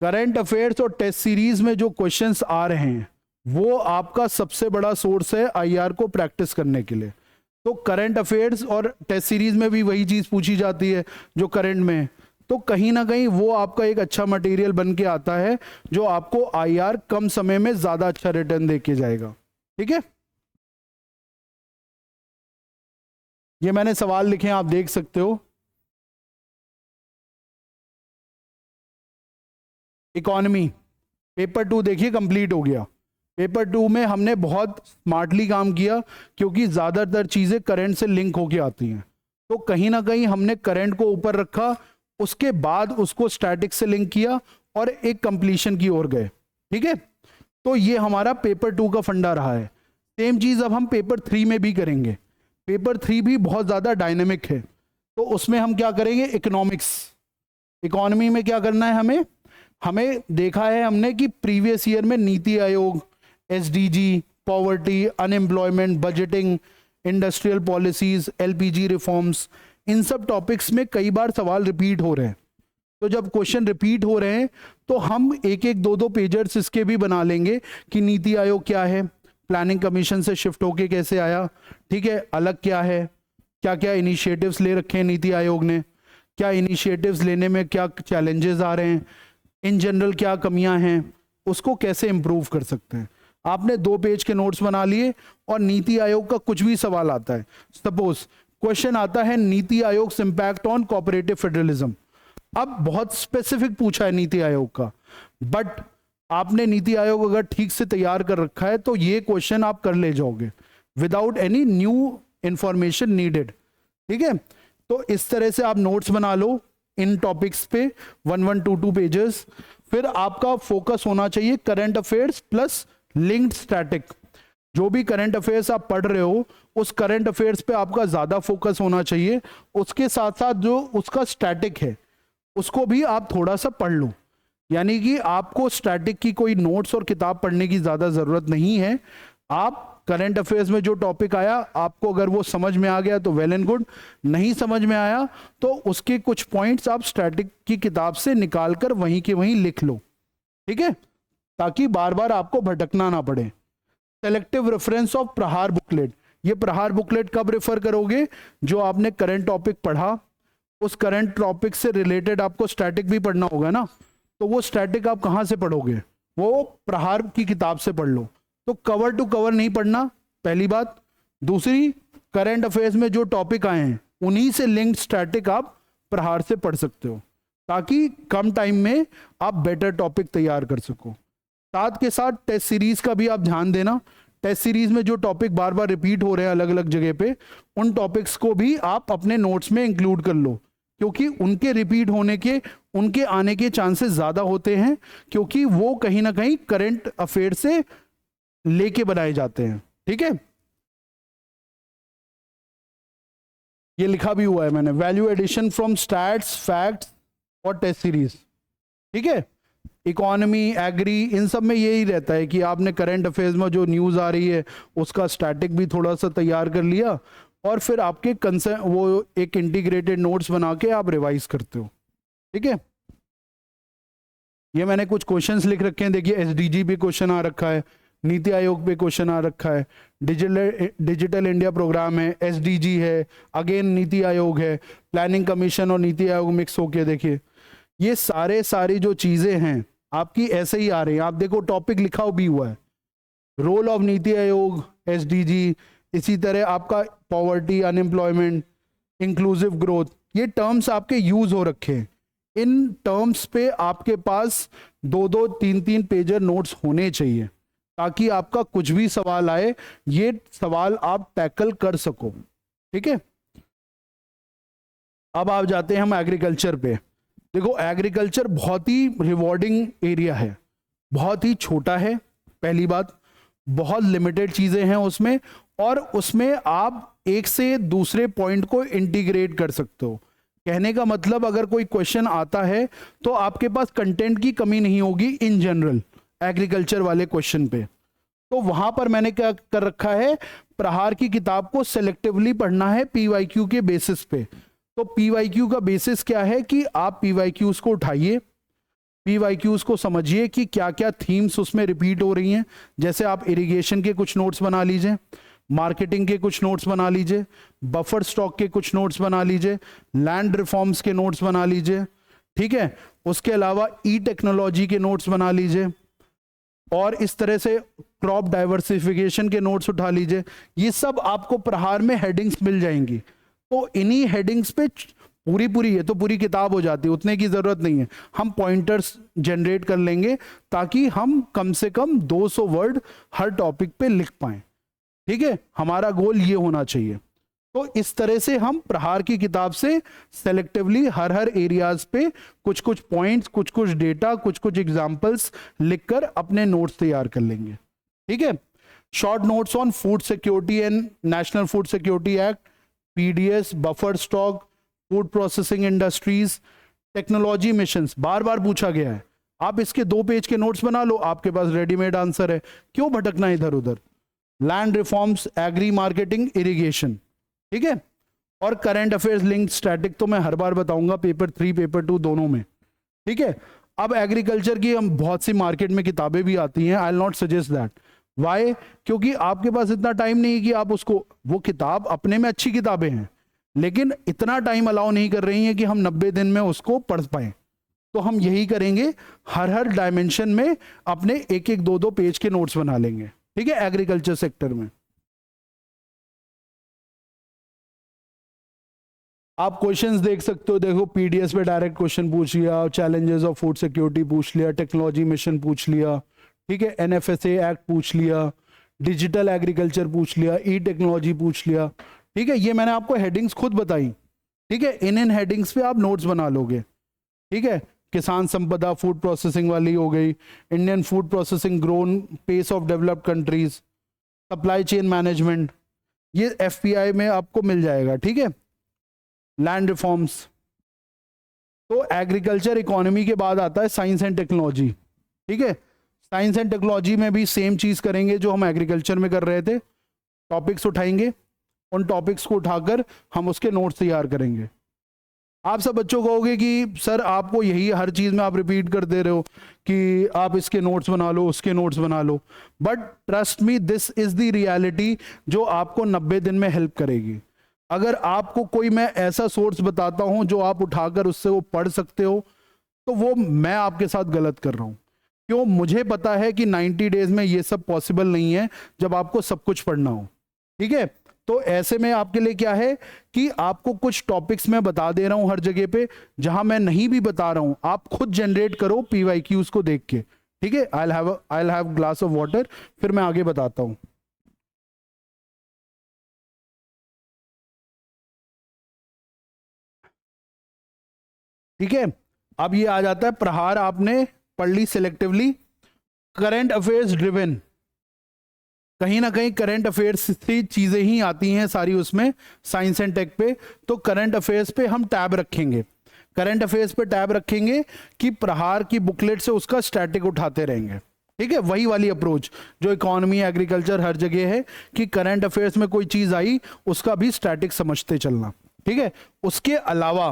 करंट अफेयर्स और टेस्ट सीरीज में जो क्वेश्चंस आ रहे हैं वो आपका सबसे बड़ा सोर्स है आईआर को प्रैक्टिस करने के लिए। तो करंट अफेयर्स और टेस्ट सीरीज में भी वही चीज पूछी जाती है जो करंट में है, तो कहीं ना कहीं वो आपका एक अच्छा मटेरियल बन के आता है जो आपको आईआर कम समय में ज्यादा अच्छा रिटर्न दे के जाएगा, ठीक है। ये मैंने सवाल लिखे हैं, आप देख सकते हो। इकोनॉमी पेपर 2 देखिए कंप्लीट हो गया। पेपर 2 में हमने बहुत स्मार्टली काम किया, क्योंकि ज़्यादातर चीज़ें करंट से लिंक होके आती हैं, तो कहीं ना कहीं हमने करंट को ऊपर रखा, उसके बाद उसको स्टैटिक से लिंक किया और एक कंप्लीशन की ओर गए, ठीक है। तो ये हमारा पेपर 2 का फंडा रहा है। सेम चीज़ अब हम पेपर 3 में भी करेंगे। पेपर 3 भी बहुत ज़्यादा डायनेमिक है, तो उसमें हम क्या करेंगे, इकोनॉमिक्स। इकोनॉमी में क्या करना है, हमें देखा है हमने कि प्रीवियस ईयर में NITI Aayog, SDG, poverty, unemployment, budgeting, industrial policies, LPG reforms, इन सब टॉपिक्स में कई बार सवाल रिपीट हो रहे हैं। तो जब क्वेश्चन रिपीट हो रहे हैं तो हम एक एक दो पेजर्स इसके भी बना लेंगे कि नीति आयोग क्या है, प्लानिंग कमीशन से शिफ्ट होके कैसे आया, ठीक है, अलग क्या है, क्या क्या इनिशिएटिव्स ले रखे हैं नीति आयोग ने, क्या इनिशिएटिव्स लेने में क्या चैलेंजेस आ रहे हैं, इन जनरल क्या कमियां हैं, उसको कैसे इंप्रूव कर सकते हैं। आपने 2 पेज के नोट्स बना लिए, और नीति आयोग का कुछ भी सवाल आता है, सपोज क्वेश्चन आता है NITI Aayog impact on cooperative federalism, अब बहुत स्पेसिफिक पूछा है नीति आयोग का, बट आपने नीति आयोग अगर ठीक से तैयार कर रखा है तो ये क्वेश्चन आप कर ले जाओगे without any new information needed, ठीक है। तो इस तरह से आप नोट्स बना लो इन टॉपिक्स पे 1-1, 2-2 पेजेस। फिर आपका फोकस होना चाहिए current affairs plus linked static. जो भी करंट अफेयर्स आप पढ़ रहे हो उस करंट अफेयर्स पे आपका ज्यादा फोकस होना चाहिए, उसके साथ साथ जो उसका स्टैटिक है उसको भी आप थोड़ा सा पढ़ लो। यानी कि आपको स्टैटिक की कोई नोट्स और किताब पढ़ने की ज्यादा जरूरत नहीं है। आप करंट अफेयर्स में जो टॉपिक आया आपको अगर वो समझ में आ गया तो वेल एंड गुड, नहीं समझ में आया तो उसके कुछ पॉइंट्स आप स्टैटिक की किताब से निकालकर वहीं के वहीं लिख लो, ठीक है, ताकि बार बार आपको भटकना ना पड़े। सेलेक्टिव रेफरेंस ऑफ प्रहार बुकलेट, ये प्रहार बुकलेट कब रेफर करोगे, जो आपने करंट टॉपिक पढ़ा उस करंट टॉपिक से रिलेटेड आपको स्टैटिक भी पढ़ना होगा ना, तो वो स्टैटिक आप कहाँ से पढ़ोगे, वो प्रहार की किताब से पढ़ लो। तो कवर टू कवर नहीं पढ़ना, पहली बात। दूसरी, करंट अफेयर्स में जो टॉपिक आए हैं उन्हीं से लिंक्ड स्टैटिक आप प्रहार से पढ़ सकते हो, ताकि कम टाइम में आप बेटर टॉपिक तैयार कर सको। साथ के साथ टेस्ट सीरीज का भी आप ध्यान देना। टेस्ट सीरीज में जो टॉपिक बार बार रिपीट हो रहे हैं अलग अलग जगह पे, उन टॉपिक्स को भी आप अपने नोट्स में इंक्लूड कर लो, क्योंकि उनके रिपीट होने के, उनके आने के चांसेस ज्यादा होते हैं, क्योंकि वो कहीं ना कहीं करंट अफेयर से लेके बनाए जाते हैं। ठीक है, ये लिखा भी हुआ है मैंने, value addition from stats, facts और टेस्ट सीरीज। ठीक है, इकोनॉमी, एग्री, इन सब में यही रहता है कि आपने करंट अफेयर्स में जो न्यूज़ आ रही है उसका स्टैटिक भी थोड़ा सा तैयार कर लिया, और फिर आपके कंसर्न वो एक इंटीग्रेटेड नोट्स बना के आप रिवाइज करते हो। ठीक है, ये मैंने कुछ क्वेश्चंस लिख रखे हैं, देखिए एसडीजी पे क्वेश्चन आ रखा है, नीति आयोग पे क्वेश्चन आ रखा है, डिजिटल इंडिया प्रोग्राम है, एसडीजी है, अगेन नीति आयोग है, प्लानिंग कमीशन और नीति आयोग मिक्स होके, देखिए ये सारी जो चीजें हैं आपकी ऐसे ही आ रही हैं। आप देखो टॉपिक लिखा भी हुआ है, रोल ऑफ नीति आयोग, एसडीजी, इसी तरह आपका पॉवर्टी, अनएम्प्लॉयमेंट, इंक्लूसिव ग्रोथ, ये टर्म्स आपके यूज हो रखे हैं। इन टर्म्स पे आपके पास 2-2, 3-3 पेजर नोट्स होने चाहिए, ताकि आपका कुछ भी सवाल आए ये सवाल आप टैकल कर सको। ठीक है, अब आप जाते हैं हम एग्रीकल्चर पे। देखो एग्रीकल्चर बहुत ही रिवॉर्डिंग एरिया है, बहुत ही छोटा है, पहली बात, बहुत लिमिटेड चीजें हैं उसमें, और उसमें आप एक से दूसरे पॉइंट को इंटीग्रेट कर सकते हो। कहने का मतलब, अगर कोई क्वेश्चन आता है तो आपके पास कंटेंट की कमी नहीं होगी इन जनरल एग्रीकल्चर वाले क्वेश्चन पे। तो वहां पर मैंने क्या कर रखा है, प्रहार की किताब को सेलेक्टिवली पढ़ना है पीवाईक्यू के बेसिस पे। तो पीवाईक्यू का बेसिस क्या है कि आप पीवाईक्यूज को उठाइए, पीवाईक्यूज को समझिए कि क्या क्या थीम्स उसमें रिपीट हो रही हैं। जैसे आप इरिगेशन के कुछ नोट्स बना लीजिए, मार्केटिंग के कुछ नोट्स बना लीजिए, बफर स्टॉक के कुछ नोट्स बना लीजिए, लैंड रिफॉर्म्स के नोट्स बना लीजिए। ठीक है, उसके अलावा ई टेक्नोलॉजी के नोट्स बना लीजिए, और इस तरह से क्रॉप डाइवर्सिफिकेशन के नोट्स उठा लीजिए। ये सब आपको प्रहार में हेडिंग्स मिल जाएंगी। तो इन्हीं हेडिंग्स पे पूरी ये तो पूरी किताब हो जाती है, उतने की जरूरत नहीं है, हम पॉइंटर्स जनरेट कर लेंगे ताकि हम कम से कम 200 वर्ड हर टॉपिक पे लिख पाएं। ठीक है, हमारा गोल ये होना चाहिए। तो इस तरह से हम प्रहार की किताब से सेलेक्टिवली हर एरियाज पे कुछ कुछ पॉइंट्स, कुछ कुछ डेटा, कुछ कुछ एग्जांपल्स लिखकर अपने नोट्स तैयार कर लेंगे। ठीक है, short notes on food security and national food security act, PDS, buffer stock, food processing industries, technology missions, बार बार पूछा गया है। आप इसके 2 पेज के नोट्स बना लो, आपके पास रेडीमेड आंसर है, क्यों भटकना इधर उधर। Land reforms, agri marketing, irrigation. ठीक है, और करंट अफेयर्स लिंक्ड स्टैटिक तो मैं हर बार बताऊंगा, पेपर 3 पेपर 2 दोनों में। ठीक है, अब एग्रीकल्चर की हम बहुत सी मार्केट में किताबें भी आती हैं, I will not suggest that. Why? क्योंकि आपके पास इतना टाइम नहीं है कि आप उसको, वो किताब अपने में अच्छी किताबें हैं, लेकिन इतना टाइम अलाउ नहीं कर रही है कि हम 90 दिन में उसको पढ़ पाए। तो हम यही करेंगे, हर डायमेंशन में अपने 1-1, 2-2 पेज के नोट्स बना लेंगे। ठीक है, एग्रीकल्चर सेक्टर में आप क्वेश्चंस देख सकते हो। देखो पीडीएस पे डायरेक्ट क्वेश्चन पूछ लिया, चैलेंजेस ऑफ फूड सिक्योरिटी पूछ लिया, टेक्नोलॉजी मिशन पूछ लिया, ठीक है, एनएफएसए एक्ट पूछ लिया, डिजिटल एग्रीकल्चर पूछ लिया, ई टेक्नोलॉजी पूछ लिया। ठीक है, ये मैंने आपको हेडिंग्स खुद बताई। ठीक है, इन हेडिंग्स पे आप नोट्स बना लोगे। ठीक है, किसान संपदा, फूड प्रोसेसिंग वाली हो गई, Indian food processing grown pace of developed countries, supply chain management, ये एफपीआई में आपको मिल जाएगा। ठीक है, लैंड रिफॉर्म्स। तो एग्रीकल्चर इकोनॉमी के बाद आता है साइंस एंड टेक्नोलॉजी। ठीक है, साइंस एंड टेक्नोलॉजी में भी सेम चीज करेंगे जो हम एग्रीकल्चर में कर रहे थे, टॉपिक्स उठाएंगे, उन टॉपिक्स को उठाकर हम उसके नोट्स तैयार करेंगे। आप सब बच्चों कहोगे कि सर आपको यही हर चीज में आप रिपीट कर दे रहे हो कि आप इसके नोट्स बना लो, उसके नोट्स बना लो, but trust me this is the reality जो आपको 90 दिन में हेल्प करेगी। अगर आपको कोई मैं ऐसा सोर्स बताता हूं जो आप उठाकर उससे वो पढ़ सकते हो, तो वो मैं आपके साथ गलत कर रहा हूं, क्यों? मुझे पता है कि 90 डेज में ये सब पॉसिबल नहीं है जब आपको सब कुछ पढ़ना हो, ठीक है। तो ऐसे में आपके लिए क्या है कि आपको कुछ टॉपिक्स मैं बता दे रहा हूं हर जगह पे, जहां मैं नहीं भी बता रहा हूं आप खुद जनरेट करो पीवाईक्यूज को देख के, ठीक है। I have glass of water, फिर मैं आगे बताता हूं। ठीक है, अब ये आ जाता है प्रहार, आपने पढ़ ली सिलेक्टिवली। करंट अफेयर्स ड्रिवन, कहीं ना कहीं करंट अफेयर्स से चीजें ही आती हैं सारी उसमें, साइंस एंड टेक पे। तो करंट अफेयर्स पे हम टैब रखेंगे, करंट अफेयर्स पे टैब रखेंगे कि प्रहार की बुकलेट से उसका स्टैटिक उठाते रहेंगे, ठीक है। वही वाली अप्रोच जो इकोनॉमी एग्रीकल्चर हर जगह है कि करंट अफेयर्स में कोई चीज आई उसका भी स्टैटिक समझते चलना, ठीक है। उसके अलावा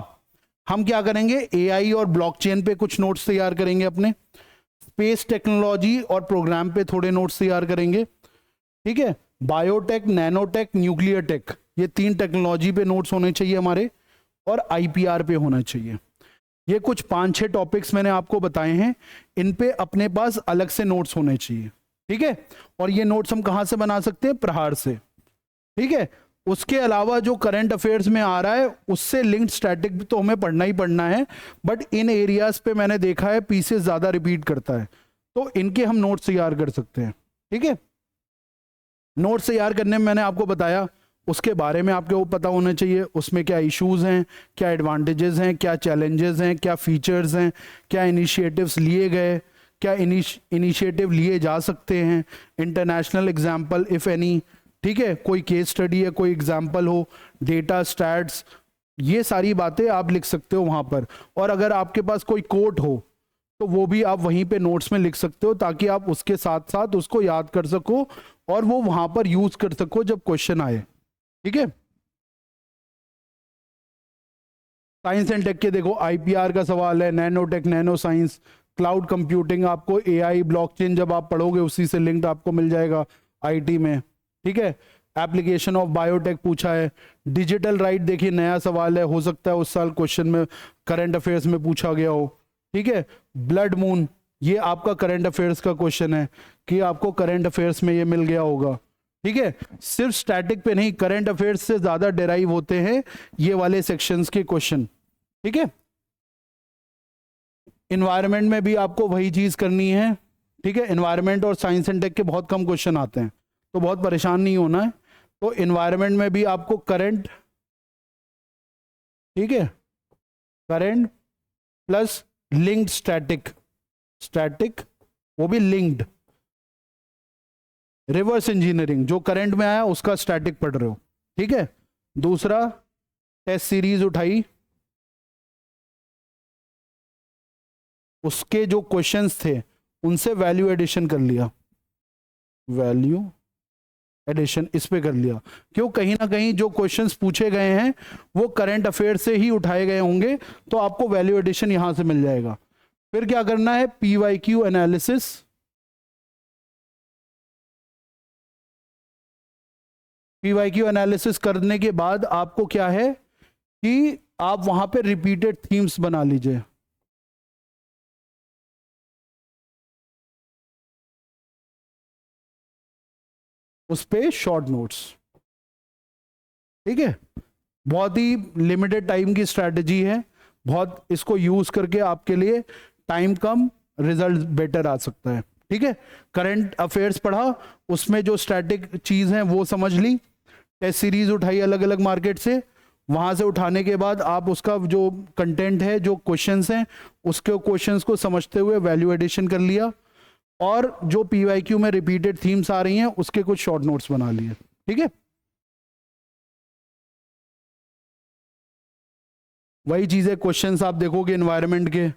हम क्या करेंगे, एआई और ब्लॉकचेन पे कुछ नोट्स तैयार करेंगे, अपने स्पेस टेक्नोलॉजी और प्रोग्राम पे थोड़े नोट्स तैयार करेंगे, ठीक है। बायोटेक, नैनोटेक, न्यूक्लियर टेक, ये 3 टेक्नोलॉजी पे नोट्स होने चाहिए हमारे, और आईपीआर पे होना चाहिए। ये कुछ 5-6 टॉपिक्स मैंने आपको बताए हैं, इन पे अपने पास अलग से नोट्स होने चाहिए, ठीक है। और ये नोट्स हम कहां से बना सकते हैं, प्रहार से, ठीक है। उसके अलावा जो करंट अफेयर्स में आ रहा है उससे लिंक्ड स्टैटिक भी तो हमें पढ़ना ही पढ़ना है, बट इन एरियाज पे मैंने देखा है पीसेस ज्यादा रिपीट करता है, तो इनके हम नोट्स तैयार कर सकते हैं, ठीक है। नोट्स तैयार करने में मैंने आपको बताया उसके बारे में आपको पता होना चाहिए, उसमें क्या इश्यूज हैं, क्या एडवांटेजेस हैं, क्या चैलेंजेस हैं, क्या फीचर्स हैं, क्या इनिशिएटिव्स लिए गए, क्या इनिशिएटिव लिए जा सकते हैं, इंटरनेशनल एग्जाम्पल इफ एनी, ठीक है। कोई केस स्टडी है, कोई एग्जाम्पल हो, डेटा, स्टैट्स, ये सारी बातें आप लिख सकते हो वहां पर। और अगर आपके पास कोई कोट हो तो वो भी आप वहीं पे नोट्स में लिख सकते हो, ताकि आप उसके साथ साथ उसको याद कर सको और वो वहां पर यूज कर सको जब क्वेश्चन आए, ठीक है। साइंस एंड टेक के देखो आईपीआर का सवाल है, nanotech, nano science, cloud computing, आपको एआई ब्लॉकचेन जब आप पढ़ोगे उसी से लिंक्ड आपको मिल जाएगा आईटी में, ठीक है। एप्लीकेशन ऑफ बायोटेक पूछा है, डिजिटल राइट देखिए नया सवाल है, हो सकता है उस साल क्वेश्चन में करंट अफेयर्स में पूछा गया हो, ठीक है। ब्लड मून, ये आपका करंट अफेयर्स का क्वेश्चन है कि आपको करंट अफेयर्स में ये मिल गया होगा, ठीक है। सिर्फ स्टैटिक पे नहीं, करंट अफेयर्स से ज्यादा डेराइव होते हैं ये वाले सेक्शंस के क्वेश्चन, ठीक है। इन्वायरमेंट में भी आपको वही चीज करनी है, ठीक है। इन्वायरमेंट और साइंस एंड टेक के बहुत कम क्वेश्चन आते हैं, तो बहुत परेशान नहीं होना है। तो इन्वायरमेंट में भी आपको करंट, ठीक है, current plus linked static, static वो भी लिंक्ड, रिवर्स इंजीनियरिंग जो करंट में आया उसका स्टैटिक पढ़ रहे हो, ठीक है। दूसरा टेस्ट सीरीज उठाई, उसके जो क्वेश्चंस थे उनसे वैल्यू एडिशन कर लिया, वैल्यू एडिशन इस पे कर लिया। क्यों? कहीं ना कहीं जो क्वेश्चंस पूछे गए हैं वो करंट अफेयर से ही उठाए गए होंगे, तो आपको वैल्यू एडिशन यहां से मिल जाएगा। फिर क्या करना है, पीवाईक्यू एनालिसिस, पीवाईक्यू एनालिसिस करने के बाद आपको क्या है कि आप वहां पे रिपीटेड थीम्स बना लीजिए, उस पे शॉर्ट नोट्स, ठीक है। बहुत ही लिमिटेड टाइम की स्ट्रैटेजी है, बहुत इसको यूज करके आपके लिए टाइम कम रिजल्ट बेटर आ सकता है, ठीक है। करंट अफेयर्स पढ़ा, उसमें जो स्टैटिक चीज है वो समझ ली, टेस्ट सीरीज उठाई अलग अलग मार्केट से, वहां से उठाने के बाद आप उसका जो कंटेंट है, जो क्वेश्चंस हैं, उसके क्वेश्चंस को समझते हुए वैल्यू एडिशन कर लिया, और जो पीवाईक्यू में रिपीटेड थीम्स आ रही हैं उसके कुछ शॉर्ट नोट्स बना लिए, ठीक है। वही चीजें क्वेश्चंस आप देखोगे एनवायरनमेंट के,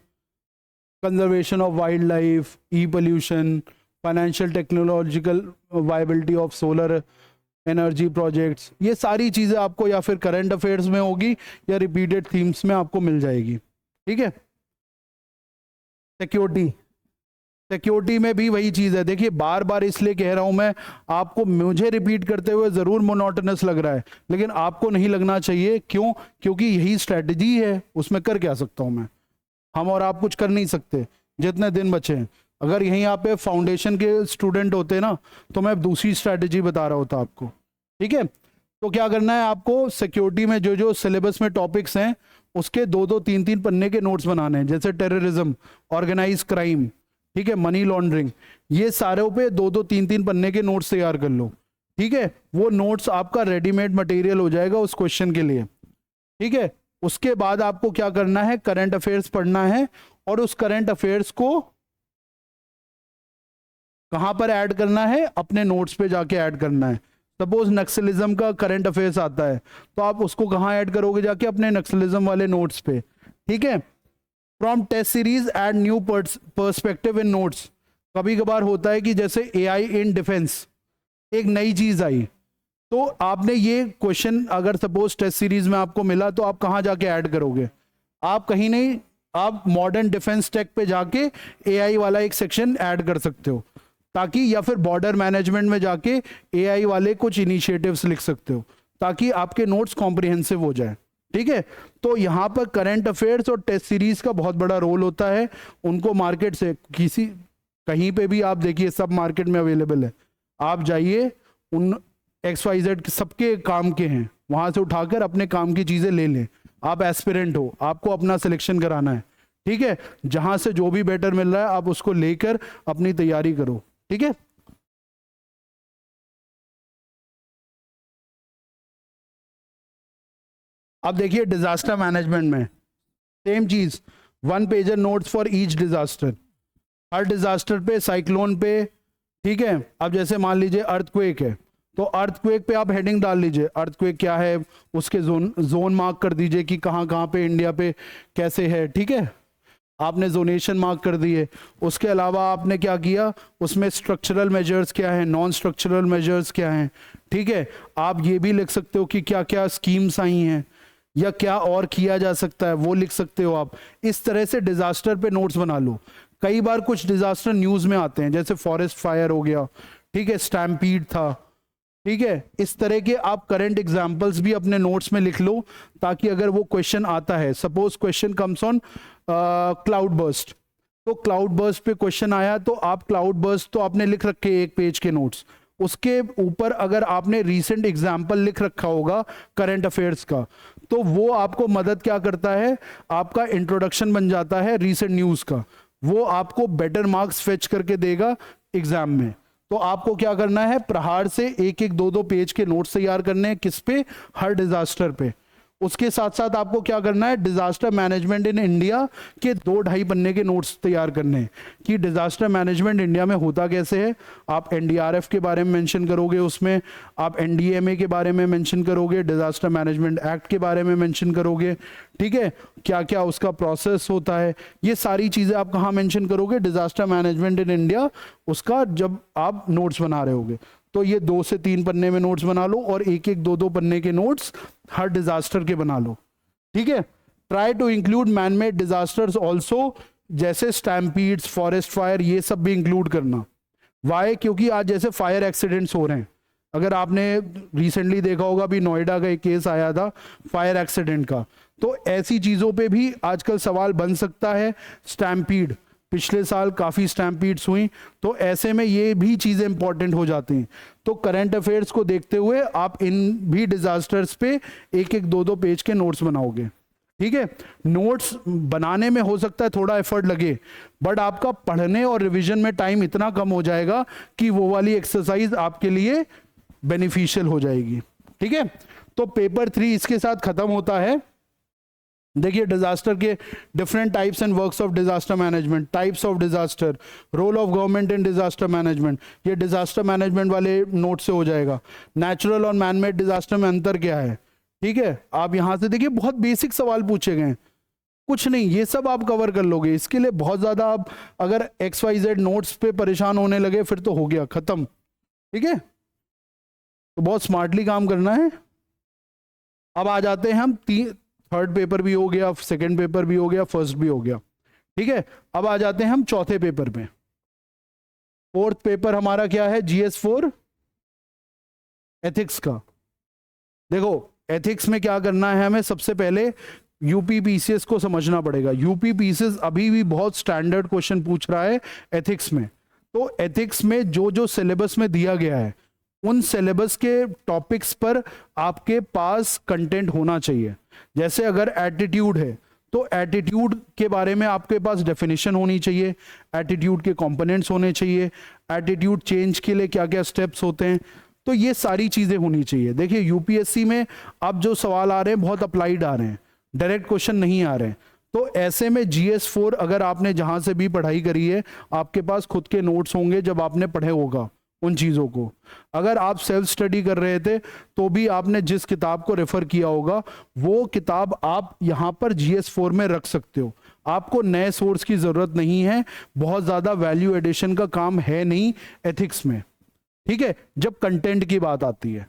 conservation of wild life, E pollution, financial technological viability of solar energy projects, ये सारी चीजें आपको या फिर करंट अफेयर्स में होगी या रिपीटेड थीम्स में आपको मिल जाएगी, ठीक है। सिक्योरिटी, सिक्योरिटी में भी वही चीज है। देखिए बार बार इसलिए कह रहा हूं मैं आपको, मुझे रिपीट करते हुए जरूर मोनोटोनस लग रहा है, लेकिन आपको नहीं लगना चाहिए। क्यों? क्योंकि यही स्ट्रेटजी है, उसमें कर क्या सकता हूं मैं, हम और आप कुछ कर नहीं सकते जितने दिन बचे हैं। अगर यहीं आप पे फाउंडेशन के स्टूडेंट होते ना तो मैं दूसरी स्ट्रैटेजी बता रहा होता आपको, ठीक है। तो क्या करना है आपको, सिक्योरिटी में जो जो सिलेबस में टॉपिक्स हैं उसके 2-2 3-3 पन्ने के नोट्स बनाने हैं, जैसे टेररिज्म, ऑर्गेनाइज क्राइम, ठीक है, मनी लॉन्ड्रिंग, ये सारे पे 2-2 3-3 पन्ने के नोट्स तैयार कर लो, ठीक है। वो नोट्स आपका रेडीमेड मटेरियल हो जाएगा उस क्वेश्चन के लिए, ठीक है। उसके बाद आपको क्या करना है, करंट अफेयर्स पढ़ना है और उस करंट अफेयर्स को कहां पर ऐड करना है, अपने नोट्स पे जाके ऐड करना है। सपोज नक्सलिज्म का करंट अफेयर्स आता है तो आप उसको कहां ऐड करोगे, जाके अपने नक्सलिज्म वाले नोट्स पे, ठीक है। From test series add new perspective in notes. कभी कभार होता है कि जैसे एआई इन डिफेंस एक नई चीज आई, तो आपने ये क्वेश्चन अगर सपोज टेस्ट सीरीज में आपको मिला तो आप कहां जाके ऐड करोगे, आप कहीं नहीं, आप मॉडर्न डिफेंस टेक पे जाके एआई वाला एक सेक्शन ऐड कर सकते हो, ताकि, या फिर बॉर्डर मैनेजमेंट में जाके एआई वाले कुछ इनिशिएटिव्स लिख सकते हो ताकि आपके नोट्स कॉम्प्रिहेंसिव हो जाए, ठीक है। तो यहाँ पर करंट अफेयर्स और टेस्ट सीरीज का बहुत बड़ा रोल होता है। उनको मार्केट से किसी कहीं पे भी आप देखिए, सब मार्केट में अवेलेबल है, आप जाइए, उन XYZ सबके काम के हैं, वहां से उठाकर अपने काम की चीजें ले लें। आप एस्पिरेंट हो, आपको अपना सिलेक्शन कराना है, ठीक है, जहां से जो भी बेटर मिल रहा है आप उसको लेकर अपनी तैयारी करो, ठीक है। अब देखिए डिजास्टर मैनेजमेंट में सेम चीज, 1 pager notes for each disaster, her disaster पे, साइक्लोन पे, ठीक है। अब जैसे मान लीजिए अर्थक्वेक है, तो अर्थक्वेक पे आप हेडिंग डाल लीजिए, अर्थक्वेक क्या है, उसके जोन मार्क कर दीजिए कि कहाँ कहाँ पे इंडिया पे कैसे है, ठीक है, आपने जोनेशन मार्क कर दिए। उसके अलावा आपने क्या किया, उसमें स्ट्रक्चरल मेजर्स क्या है, नॉन स्ट्रक्चरल मेजर्स क्या हैं, ठीक है। आप ये भी लिख सकते हो कि क्या क्या स्कीम्स आई हैं या क्या और किया जा सकता है, वो लिख सकते हो आप। इस तरह से डिजास्टर पे नोट्स बना लो। कई बार कुछ डिजास्टर न्यूज में आते हैं, जैसे फॉरेस्ट फायर हो गया, ठीक है, स्टैम्पीड था, ठीक है। इस तरह के आप करंट एग्जांपल्स भी अपने नोट्स में लिख लो, ताकि अगर वो क्वेश्चन आता है, suppose question comes on cloud burst, तो क्लाउड बर्स्ट पे क्वेश्चन आया तो आप क्लाउड बर्स्ट तो आपने लिख रखे 1 पेज के नोट्स, उसके ऊपर अगर आपने रीसेंट एग्जाम्पल लिख रखा होगा करंट अफेयर्स का, तो वो आपको मदद क्या करता है, आपका इंट्रोडक्शन बन जाता है रीसेंट न्यूज का, वो आपको बेटर मार्क्स फेच करके देगा एग्जाम में। तो आपको क्या करना है, प्रहार से 1-1 2-2 पेज के नोट्स तैयार करने हैं, किस पे, हर डिजास्टर पे। उसके साथ साथ आपको क्या करना है, डिजास्टर मैनेजमेंट इन इंडिया के 2-2.5 पन्ने के नोट्स तैयार करने हैं कि डिजास्टर मैनेजमेंट इंडिया में होता कैसे है। आप एनडीआरएफ के बारे में मेंशन करोगे, उसमें आप एनडीएमए के बारे में मेंशन करोगे, डिजास्टर मैनेजमेंट एक्ट के बारे में मेंशन करोगे, ठीक है, क्या क्या उसका प्रोसेस होता है, ये सारी चीजें आप कहाँ मेंशन करोगे, डिजास्टर मैनेजमेंट इन इंडिया, उसका जब आप नोट्स बना रहे होगे। तो ये 2 से 3 पन्ने में नोट्स बना लो और 1-1 2-2 पन्ने के नोट्स हर डिजास्टर के बना लो, ठीक है। Try to include manmade disasters also, जैसे स्टैम्पीड्स, फॉरेस्ट फायर, ये सब भी इंक्लूड करना। वाई, क्योंकि आज जैसे फायर एक्सीडेंट्स हो रहे हैं, अगर आपने रिसेंटली देखा होगा, भी नोएडा का एक केस आया था फायर एक्सीडेंट का, तो ऐसी चीजों पे भी आजकल सवाल बन सकता है। स्टैम्पीड, पिछले साल काफ़ी स्टैम्पीड्स हुई, तो ऐसे में ये भी चीज़ें इंपॉर्टेंट हो जाती हैं। तो करंट अफेयर्स को देखते हुए आप इन भी डिजास्टर्स पे 1-1 2-2 पेज के नोट्स बनाओगे, ठीक है। नोट्स बनाने में हो सकता है थोड़ा एफर्ट लगे, बट आपका पढ़ने और रिवीजन में टाइम इतना कम हो जाएगा कि वो वाली एक्सरसाइज आपके लिए बेनिफिशियल हो जाएगी, ठीक है। तो पेपर 3 इसके साथ खत्म होता है। देखिए डिजास्टर के different types and works of disaster management, types of disaster, role of government in disaster management, ये डिजास्टर मैनेजमेंट वाले नोट से हो जाएगा। नेचुरल और मैनमेड डिजास्टर में अंतर क्या है, ठीक है। आप यहां से देखिए बहुत बेसिक सवाल पूछे गए, कुछ नहीं, ये सब आप कवर कर लोगे। इसके लिए बहुत ज्यादा आप अगर XYZ नोट्स पे परेशान होने लगे फिर तो हो गया खत्म, ठीक है। तो बहुत स्मार्टली काम करना है। अब आ जाते हैं हम, थर्ड पेपर भी हो गया, सेकंड पेपर भी हो गया, फर्स्ट भी हो गया, ठीक है। अब आ जाते हैं हम चौथे पेपर पे। फोर्थ पेपर हमारा क्या है, GS4 एथिक्स का। देखो एथिक्स में क्या करना है हमें, सबसे पहले यूपी पीसीएस को समझना पड़ेगा। यूपी पीसीएस अभी भी बहुत स्टैंडर्ड क्वेश्चन पूछ रहा है एथिक्स में। तो एथिक्स में जो जो सिलेबस में दिया गया है उन सिलेबस के टॉपिक्स पर आपके पास कंटेंट होना चाहिए। जैसे अगर एटीट्यूड है तो एटीट्यूड के बारे में आपके पास डेफिनेशन होनी चाहिए, एटीट्यूड के कंपोनेंट्स होने चाहिए, एटीट्यूड चेंज के लिए क्या क्या स्टेप्स होते हैं, तो ये सारी चीजें होनी चाहिए। देखिए यूपीएससी में अब जो सवाल आ रहे हैं बहुत अप्लाइड आ रहे हैं, डायरेक्ट क्वेश्चन नहीं आ रहे हैं। तो ऐसे में GS4 अगर आपने जहां से भी पढ़ाई करी है आपके पास खुद के नोट्स होंगे जब आपने पढ़े होगा उन चीज़ों को। अगर आप सेल्फ स्टडी कर रहे थे तो भी आपने जिस किताब को रेफर किया होगा वो किताब आप यहाँ पर GS4 में रख सकते हो। आपको नए सोर्स की ज़रूरत नहीं है, बहुत ज़्यादा वैल्यू एडिशन का काम है नहीं एथिक्स में, ठीक है। जब कंटेंट की बात आती है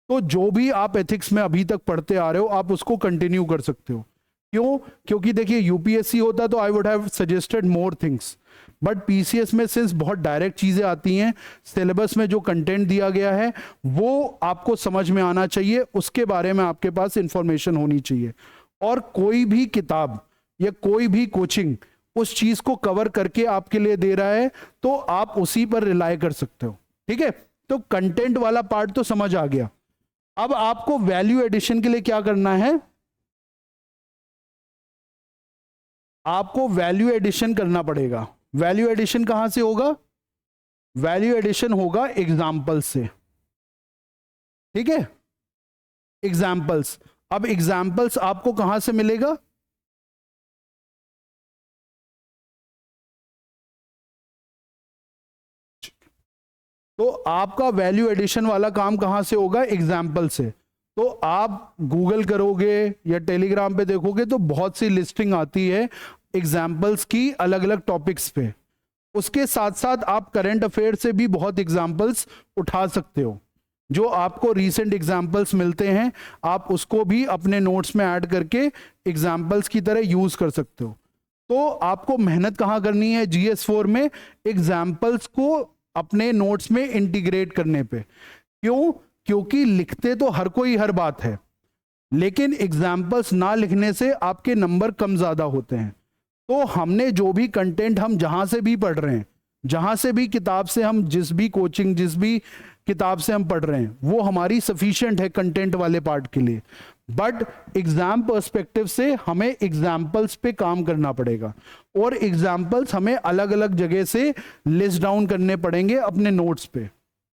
तो जो भी आप एथिक्स में अभी तक पढ़ते आ रहे हो आप उसको कंटिन्यू कर सकते हो। क्यों? क्योंकि देखिए यूपीएससी होता तो I would have suggested more things, but PCS में सिंस बहुत डायरेक्ट चीजें आती हैं, सिलेबस में जो कंटेंट दिया गया है वो आपको समझ में आना चाहिए, उसके बारे में आपके पास इंफॉर्मेशन होनी चाहिए। और कोई भी किताब या कोई भी कोचिंग उस चीज को कवर करके आपके लिए दे रहा है तो आप उसी पर रिलाय कर सकते हो, ठीक है। तो कंटेंट वाला पार्ट तो समझ आ गया। अब आपको वैल्यू एडिशन के लिए क्या करना है, आपको वैल्यू एडिशन करना पड़ेगा। वैल्यू एडिशन कहां से होगा? वैल्यू एडिशन होगा एग्जाम्पल से, ठीक है। एग्जाम्पल्स, अब एग्जाम्पल्स आपको कहां से मिलेगा? तो आपका वैल्यू एडिशन वाला काम कहां से होगा? एग्जाम्पल से। तो आप गूगल करोगे या टेलीग्राम पे देखोगे तो बहुत सी लिस्टिंग आती है एग्जाम्पल्स की अलग अलग टॉपिक्स पे। उसके साथ साथ आप करंट अफेयर से भी बहुत एग्जाम्पल्स उठा सकते हो। जो आपको रीसेंट एग्जाम्पल्स मिलते हैं आप उसको भी अपने नोट्स में ऐड करके एग्जाम्पल्स की तरह यूज कर सकते हो। तो आपको मेहनत कहाँ करनी है? GS4 में एग्जाम्पल्स को अपने नोट्स में इंटीग्रेट करने पे। क्यों? क्योंकि लिखते तो हर कोई हर बात है, लेकिन एग्जाम्पल्स ना लिखने से आपके नंबर कम ज्यादा होते हैं। तो हमने जो भी कंटेंट हम जहां से भी पढ़ रहे हैं, जहां से भी किताब से हम जिस भी कोचिंग जिस भी किताब से हम पढ़ रहे हैं वो हमारी सफिशिएंट है कंटेंट वाले पार्ट के लिए, बट एग्जाम पर्सपेक्टिव से हमें एग्जाम्पल्स पे काम करना पड़ेगा और एग्जाम्पल्स हमें अलग अलग जगह से लिस्ट डाउन करने पड़ेंगे अपने नोट्स पे,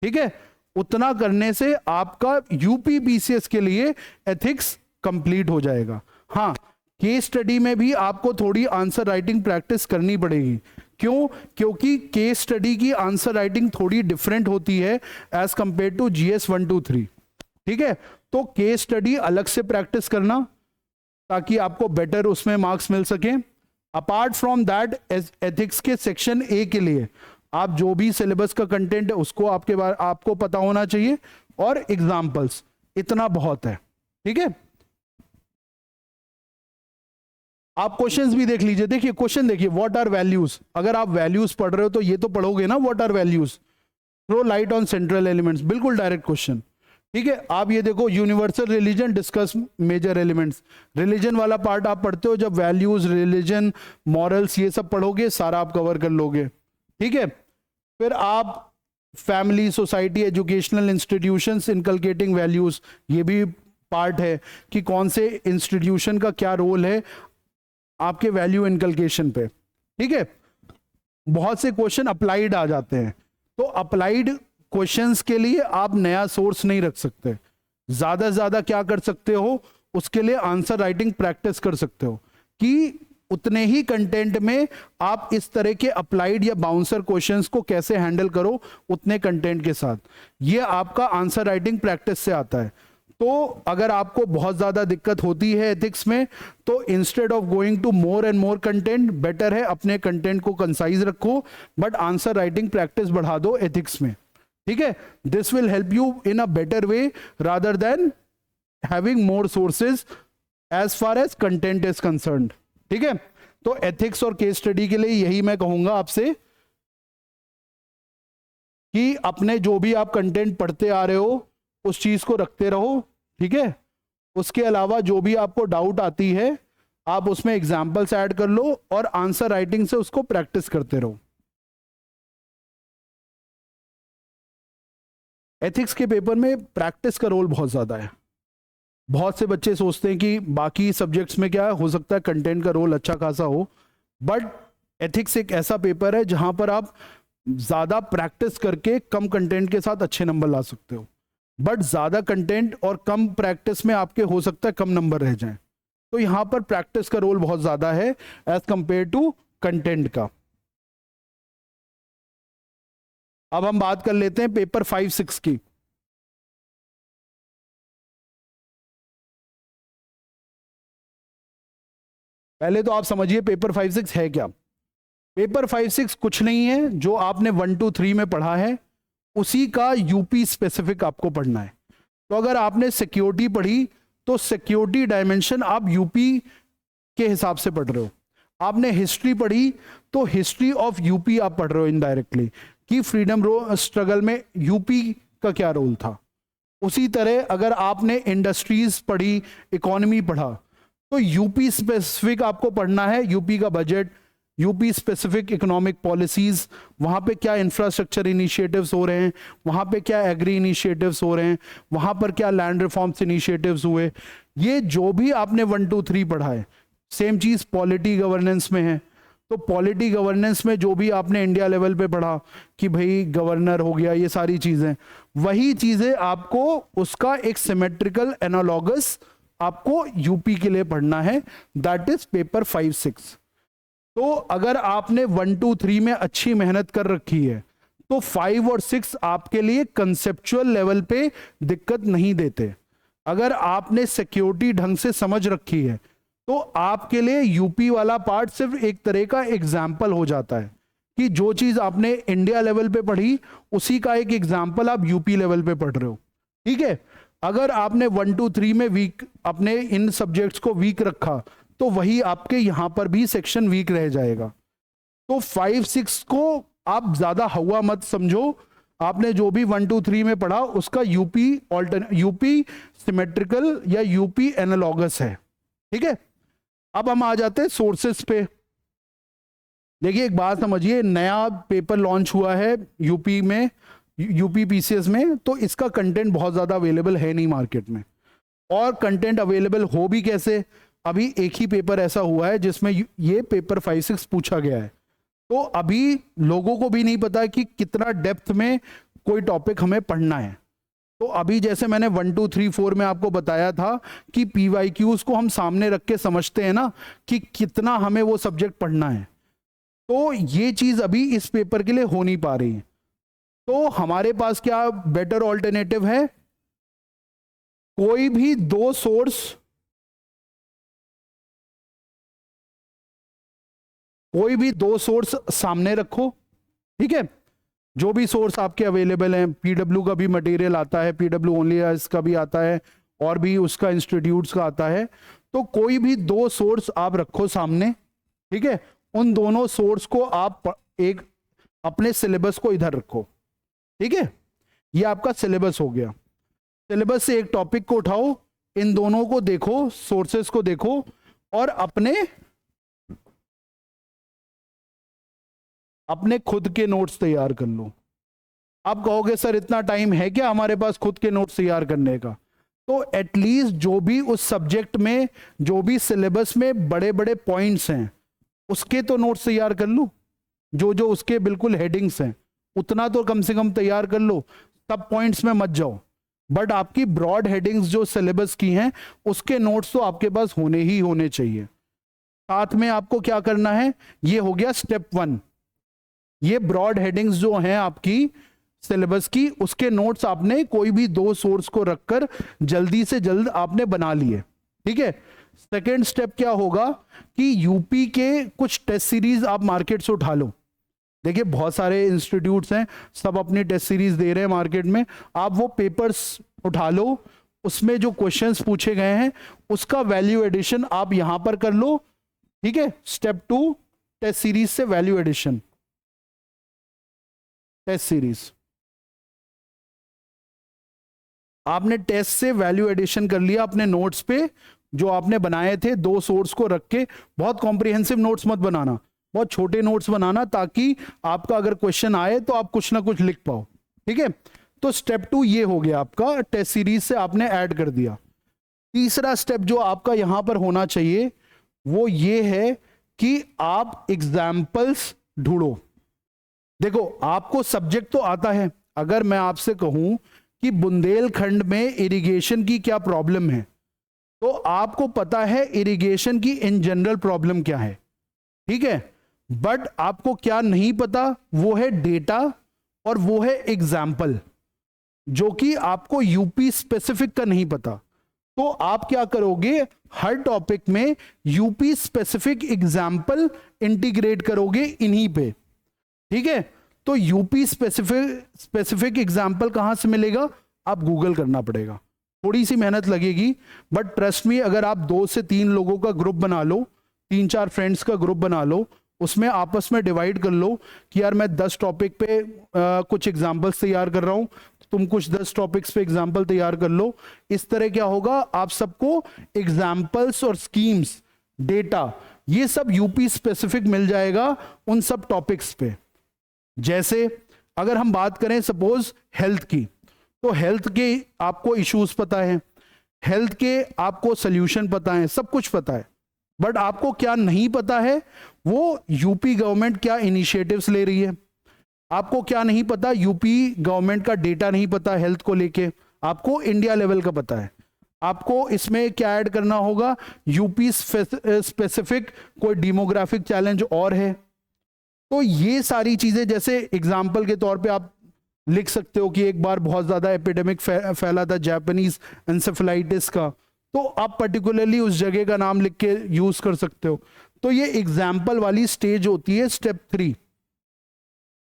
ठीक है। उतना करने से आपका यूपी पीसीएस के लिए एथिक्स कंप्लीट हो जाएगा। हाँ, केस स्टडी में भी आपको थोड़ी आंसर राइटिंग प्रैक्टिस करनी पड़ेगी। क्यों? क्योंकि केस स्टडी की आंसर राइटिंग थोड़ी डिफरेंट होती है एज कंपेयर टू GS 1 2 3, ठीक है। तो केस स्टडी अलग से प्रैक्टिस करना ताकि आपको बेटर उसमें मार्क्स मिल सके। अपार्ट फ्रॉम दैट एथिक्स के सेक्शन A के लिए आप जो भी सिलेबस का कंटेंट है उसको आपको पता होना चाहिए और एग्जाम्पल्स, इतना बहुत है, ठीक है। आप क्वेश्चंस भी देख लीजिए। देखिए क्वेश्चन देखिए, व्हाट आर वैल्यूज। अगर आप वैल्यूज पढ़ रहे हो तो ये तो पढ़ोगे ना, what are values, throw light on central elements, बिल्कुल डायरेक्ट क्वेश्चन, ठीक है। आप ये देखो, universal religion discuss major elements, religion वाला पार्ट आप पढ़ते हो जब वैल्यूज रिलीजन मॉरल्स ये सब पढ़ोगे सारा आप कवर कर लोगे, ठीक है। फिर आप family society educational institutions inculcating values, ये भी पार्ट है कि कौन से इंस्टीट्यूशन का क्या रोल है आपके वैल्यू इनकलकेशन पे, ठीक है। बहुत से क्वेश्चन अप्लाइड आ जाते हैं, तो अप्लाइड क्वेश्चंस के लिए आप नया सोर्स नहीं रख सकते। ज्यादा से ज्यादा क्या कर सकते हो, उसके लिए आंसर राइटिंग प्रैक्टिस कर सकते हो कि उतने ही कंटेंट में आप इस तरह के अप्लाइड या बाउंसर क्वेश्चंस को कैसे हैंडल करो उतने कंटेंट के साथ। ये आपका आंसर राइटिंग प्रैक्टिस से आता है। तो अगर आपको बहुत ज्यादा दिक्कत होती है एथिक्स में तो instead of going to more and more content, better है अपने कंटेंट को कंसाइज रखो बट आंसर राइटिंग प्रैक्टिस बढ़ा दो एथिक्स में, ठीक है। This will help you in a better way rather than having more sources as far as content is concerned, ठीक है। तो एथिक्स और केस स्टडी के लिए यही मैं कहूंगा आपसे कि अपने जो भी आप कंटेंट पढ़ते आ रहे हो उस चीज को रखते रहो, ठीक है। उसके अलावा जो भी आपको डाउट आती है आप उसमें एग्जाम्पल्स ऐड कर लो और आंसर राइटिंग से उसको प्रैक्टिस करते रहो। एथिक्स के पेपर में प्रैक्टिस का रोल बहुत ज़्यादा है। बहुत से बच्चे सोचते हैं कि बाकी सब्जेक्ट्स में क्या हो सकता है कंटेंट का रोल अच्छा खासा हो, बट एथिक्स एक ऐसा पेपर है जहां पर आप ज़्यादा प्रैक्टिस करके कम कंटेंट के साथ अच्छे नंबर ला सकते हो, बट ज़्यादा कंटेंट और कम प्रैक्टिस में आपके हो सकता है कम नंबर रह जाएं। तो यहां पर प्रैक्टिस का रोल बहुत ज़्यादा है एज कंपेयर टू कंटेंट का। अब हम बात कर लेते हैं पेपर 5-6 की। पहले तो आप समझिए पेपर 5-6 है क्या। पेपर 5-6 कुछ नहीं है, जो आपने 1-2-3 में पढ़ा है उसी का यूपी स्पेसिफिक आपको पढ़ना है। तो अगर आपने सिक्योरिटी पढ़ी तो सिक्योरिटी डायमेंशन आप यूपी के हिसाब से पढ़ रहे हो। आपने हिस्ट्री पढ़ी तो हिस्ट्री ऑफ यूपी आप पढ़ रहे हो इनडायरेक्टली, कि फ्रीडम स्ट्रगल में यूपी का क्या रोल था। उसी तरह अगर आपने इंडस्ट्रीज पढ़ी, इकोनॉमी पढ़ा, तो यूपी स्पेसिफिक आपको पढ़ना है। यूपी का budget, UP specific economic policies, वहाँ पे क्या इंफ्रास्ट्रक्चर इनिशिएटिव्स हो रहे हैं, वहाँ पे क्या एग्री इनिशिएटिव्स हो रहे हैं, वहाँ पर क्या लैंड रिफॉर्म्स इनिशिएटिव्स हुए। ये जो भी आपने 1-2-3 पढ़ा है, सेम चीज़ पॉलिटी गवर्नेंस में है। तो पॉलिटी गवर्नेंस में जो भी आपने इंडिया लेवल पे पढ़ा कि भाई गवर्नर हो गया, ये सारी चीज़ें, वही चीज़ें आपको उसका एक सिमेट्रिकल एनालॉगस आपको यूपी के लिए पढ़ना है, दैट इज पेपर 5-6। तो अगर आपने 1-2-3 में अच्छी मेहनत कर रखी है तो 5 और 6 आपके लिए कंसेप्चुअल लेवल पे दिक्कत नहीं देते। अगर आपने सिक्योरिटी ढंग से समझ रखी है तो आपके लिए यूपी वाला पार्ट सिर्फ एक तरह का एग्जाम्पल हो जाता है, कि जो चीज आपने इंडिया लेवल पे पढ़ी उसी का एक एग्जाम्पल आप यूपी लेवल पे पढ़ रहे हो। ठीक है, अगर आपने 1-2-3 में वीक अपने इन सब्जेक्ट्स को वीक रखा तो वही आपके यहां पर भी सेक्शन वीक रह जाएगा। तो 5-6 को आप ज्यादा हवा मत समझो। आपने जो भी 1-2-3 में पढ़ा उसका यूपी सिमेट्रिकल या यूपी एनालॉगस है। ठीक है, अब हम आ जाते हैं सोर्सेस पे। देखिए एक बात समझिए, नया पेपर लॉन्च हुआ है यूपी में, यूपी पीसीएस में, तो इसका कंटेंट बहुत ज़्यादा अवेलेबल है नहीं मार्केट में। और कंटेंट अवेलेबल हो भी कैसे, अभी एक ही पेपर ऐसा हुआ है जिसमें ये पेपर 5-6 पूछा गया है। तो अभी लोगों को भी नहीं पता कि कितना डेप्थ में कोई टॉपिक हमें पढ़ना है। तो अभी जैसे मैंने 1-2-3-4 में आपको बताया था कि पीवाईक्यूज को हम सामने रख के समझते हैं ना कि कितना हमें वो सब्जेक्ट पढ़ना है, तो ये चीज़ अभी इस पेपर के लिए हो नहीं पा रही है। तो हमारे पास क्या बेटर ऑल्टरनेटिव है, कोई भी दो सोर्स, कोई भी दो सोर्स सामने रखो। ठीक है, जो भी सोर्स आपके अवेलेबल हैं, पीडब्ल्यू का भी मटेरियल आता है, पीडब्ल्यू ओनली का भी आता है, और भी उसका इंस्टीट्यूट्स का आता है। तो कोई भी दो सोर्स आप रखो सामने। ठीक है, उन दोनों सोर्स को आप एक अपने सिलेबस को इधर रखो। ठीक है, ये आपका सिलेबस हो गया। सिलेबस से एक टॉपिक को उठाओ, इन दोनों को देखो, सोर्सेस को देखो, और अपने खुद के नोट्स तैयार कर लो। आप कहोगे सर इतना टाइम है क्या हमारे पास खुद के नोट्स तैयार करने का? तो एटलीस्ट जो भी उस सब्जेक्ट में, जो भी सिलेबस में बड़े बड़े पॉइंट्स हैं उसके तो नोट्स तैयार कर लो। जो जो उसके बिल्कुल हेडिंग्स हैं उतना तो कम से कम तैयार कर लो, सब पॉइंट्स में मत जाओ। बट आपकी ब्रॉड हेडिंग्स जो सिलेबस की हैं उसके नोट्स तो आपके पास होने ही होने चाहिए। साथ में आपको क्या करना है, ये हो गया स्टेप 1। ये ब्रॉड हेडिंग्स जो हैं आपकी सिलेबस की, उसके नोट्स आपने कोई भी दो सोर्स को रखकर जल्दी से जल्द आपने बना लिए। ठीक है, सेकेंड स्टेप क्या होगा कि यूपी के कुछ टेस्ट सीरीज आप मार्केट से उठा लो। देखिए बहुत सारे इंस्टीट्यूट्स हैं, सब अपनी टेस्ट सीरीज दे रहे हैं मार्केट में। आप वो पेपर्स उठा लो, उसमें जो क्वेश्चंस पूछे गए हैं उसका वैल्यू एडिशन आप यहां पर कर लो। ठीक है, स्टेप 2 टेस्ट सीरीज से वैल्यू एडिशन। टेस्ट सीरीज आपने टेस्ट से वैल्यू एडिशन कर लिया अपने नोट्स पे, जो आपने बनाए थे 2 सोर्स को रख के। बहुत कॉम्प्रिहेंसिव नोट्स मत बनाना, बहुत छोटे नोट्स बनाना, ताकि आपका अगर क्वेश्चन आए तो आप कुछ ना कुछ लिख पाओ। ठीक है, तो स्टेप 2 ये हो गया आपका, टेस्ट सीरीज से आपने ऐड कर दिया। तीसरा स्टेप जो आपका यहां पर होना चाहिए वो ये है कि आप एग्जाम्पल्स ढूंढो। देखो आपको सब्जेक्ट तो आता है, अगर मैं आपसे कहूं कि बुंदेलखंड में इरिगेशन की क्या प्रॉब्लम है, तो आपको पता है इरिगेशन की इन जनरल प्रॉब्लम क्या है, ठीक है। बट आपको क्या नहीं पता, वो है डेटा और वो है एग्जाम्पल, जो कि आपको यूपी स्पेसिफिक का नहीं पता। तो आप क्या करोगे, हर टॉपिक में यूपी स्पेसिफिक एग्जाम्पल इंटीग्रेट करोगे इन्हीं पे। ठीक है, तो यूपी स्पेसिफिक एग्जाम्पल कहां से मिलेगा, आप गूगल करना पड़ेगा, थोड़ी सी मेहनत लगेगी, बट ट्रस्ट मी, अगर आप 2 से 3 लोगों का ग्रुप बना लो, 3-4 फ्रेंड्स का ग्रुप बना लो, उसमें आपस में डिवाइड कर लो कि यार मैं 10 टॉपिक पे कुछ एग्जाम्पल्स तैयार कर रहा हूं, तुम कुछ 10 टॉपिक्स पे एग्जाम्पल तैयार कर लो। इस तरह क्या होगा, आप सबको एग्जाम्पल्स और स्कीम्स, डेटा, ये सब यूपी स्पेसिफिक मिल जाएगा उन सब टॉपिक्स पे। जैसे अगर हम बात करें सपोज हेल्थ की, तो हेल्थ के आपको इश्यूज पता है, हेल्थ के आपको सोल्यूशन पता है, सब कुछ पता है, बट आपको क्या नहीं पता है, वो यूपी गवर्नमेंट क्या इनिशिएटिव्स ले रही है। आपको क्या नहीं पता, यूपी गवर्नमेंट का डेटा नहीं पता हेल्थ को लेके, आपको इंडिया लेवल का पता है। आपको इसमें क्या ऐड करना होगा, यूपी स्पेसिफिक कोई डेमोग्राफिक चैलेंज और है। तो ये सारी चीजें, जैसे एग्जाम्पल के तौर पे आप लिख सकते हो कि एक बार बहुत ज्यादा एपिडेमिक फैला था जापानीज एंसेफेलाइटिस का, तो आप पर्टिकुलरली उस जगह का नाम लिख के यूज कर सकते हो। तो ये एग्जाम्पल वाली स्टेज होती है स्टेप 3।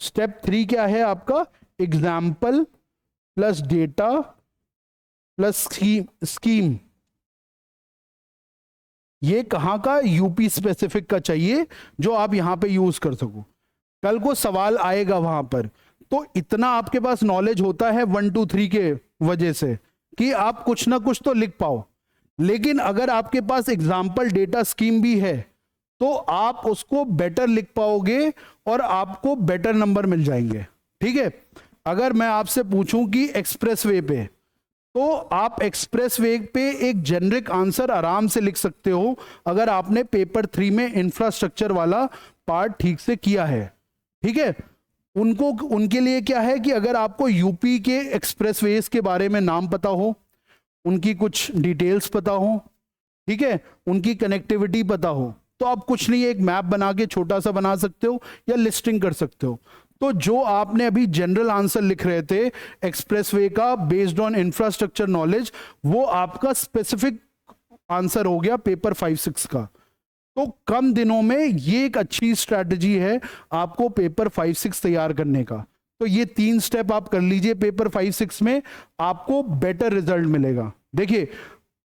स्टेप 3 क्या है आपका, example plus data plus scheme. ये कहां का, यूपी स्पेसिफिक का चाहिए, जो आप यहां पे यूज कर सको। कल को सवाल आएगा वहां पर, तो इतना आपके पास नॉलेज होता है 1 2 3 के वजह से कि आप कुछ ना कुछ तो लिख पाओ। लेकिन अगर आपके पास एग्जाम्पल, डेटा, स्कीम भी है, तो आप उसको बेटर लिख पाओगे और आपको बेटर नंबर मिल जाएंगे। ठीक है, अगर मैं आपसे पूछूं कि एक्सप्रेसवे पे, तो आप एक्सप्रेसवे पे एक जेनरिक आंसर आराम से लिख सकते हो, अगर आपने पेपर 3 में इंफ्रास्ट्रक्चर वाला पार्ट ठीक से किया है। ठीक है, उनके लिए क्या है कि अगर आपको यूपी के एक्सप्रेसवेज के बारे में नाम पता हो, उनकी कुछ डिटेल्स पता हो, ठीक है, उनकी कनेक्टिविटी पता हो, तो आप कुछ नहीं, एक मैप बना के छोटा सा बना सकते हो या लिस्टिंग कर सकते हो। तो जो आपने अभी जनरल आंसर लिख रहे थे एक्सप्रेसवे का बेस्ड ऑन इंफ्रास्ट्रक्चर नॉलेज, वो आपका स्पेसिफिक आंसर हो गया पेपर 5-6 का। तो कम दिनों में ये एक अच्छी स्ट्रैटेजी है आपको पेपर 5-6 तैयार करने का। तो ये 3 स्टेप आप कर लीजिए पेपर 5-6 में, आपको बेटर रिजल्ट मिलेगा। देखिए,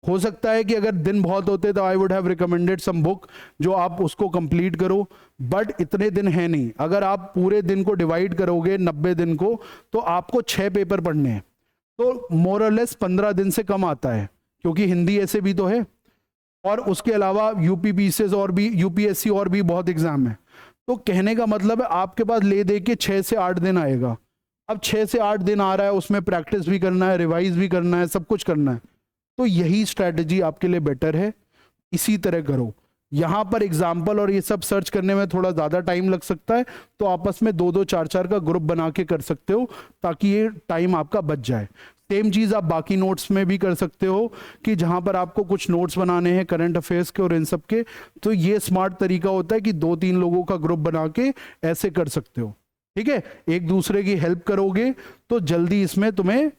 हो सकता है कि अगर दिन बहुत होते तो I would have recommended some book जो आप उसको कंप्लीट करो, बट इतने दिन है नहीं। अगर आप पूरे दिन को डिवाइड करोगे 90 दिन को, तो आपको 6 पेपर पढ़ने हैं, तो मोर और लेस 15 दिन से कम आता है, क्योंकि हिंदी ऐसे भी तो है, और उसके अलावा यूपीपीसीएस और भी, यूपीएससी और भी बहुत एग्जाम है। तो कहने का मतलब है आपके पास ले दे के 6 से 8 दिन आएगा। अब 6 से 8 दिन आ रहा है, उसमें प्रैक्टिस भी करना है, रिवाइज भी करना है, सब कुछ करना है। तो यही स्ट्रैटेजी आपके लिए बेटर है, इसी तरह करो। यहां पर एग्जाम्पल और ये सब सर्च करने में थोड़ा ज्यादा टाइम लग सकता है, तो आपस में 2-2 4-4 का ग्रुप बना के कर सकते हो, ताकि ये टाइम आपका बच जाए। सेम चीज आप बाकी नोट्स में भी कर सकते हो, कि जहां पर आपको कुछ नोट्स बनाने हैं करंट अफेयर्स के और इन सब के, तो ये स्मार्ट तरीका होता है कि 2-3 लोगों का ग्रुप बना के ऐसे कर सकते हो। ठीक है, एक दूसरे की हेल्प करोगे तो जल्दी इसमें तुम्हें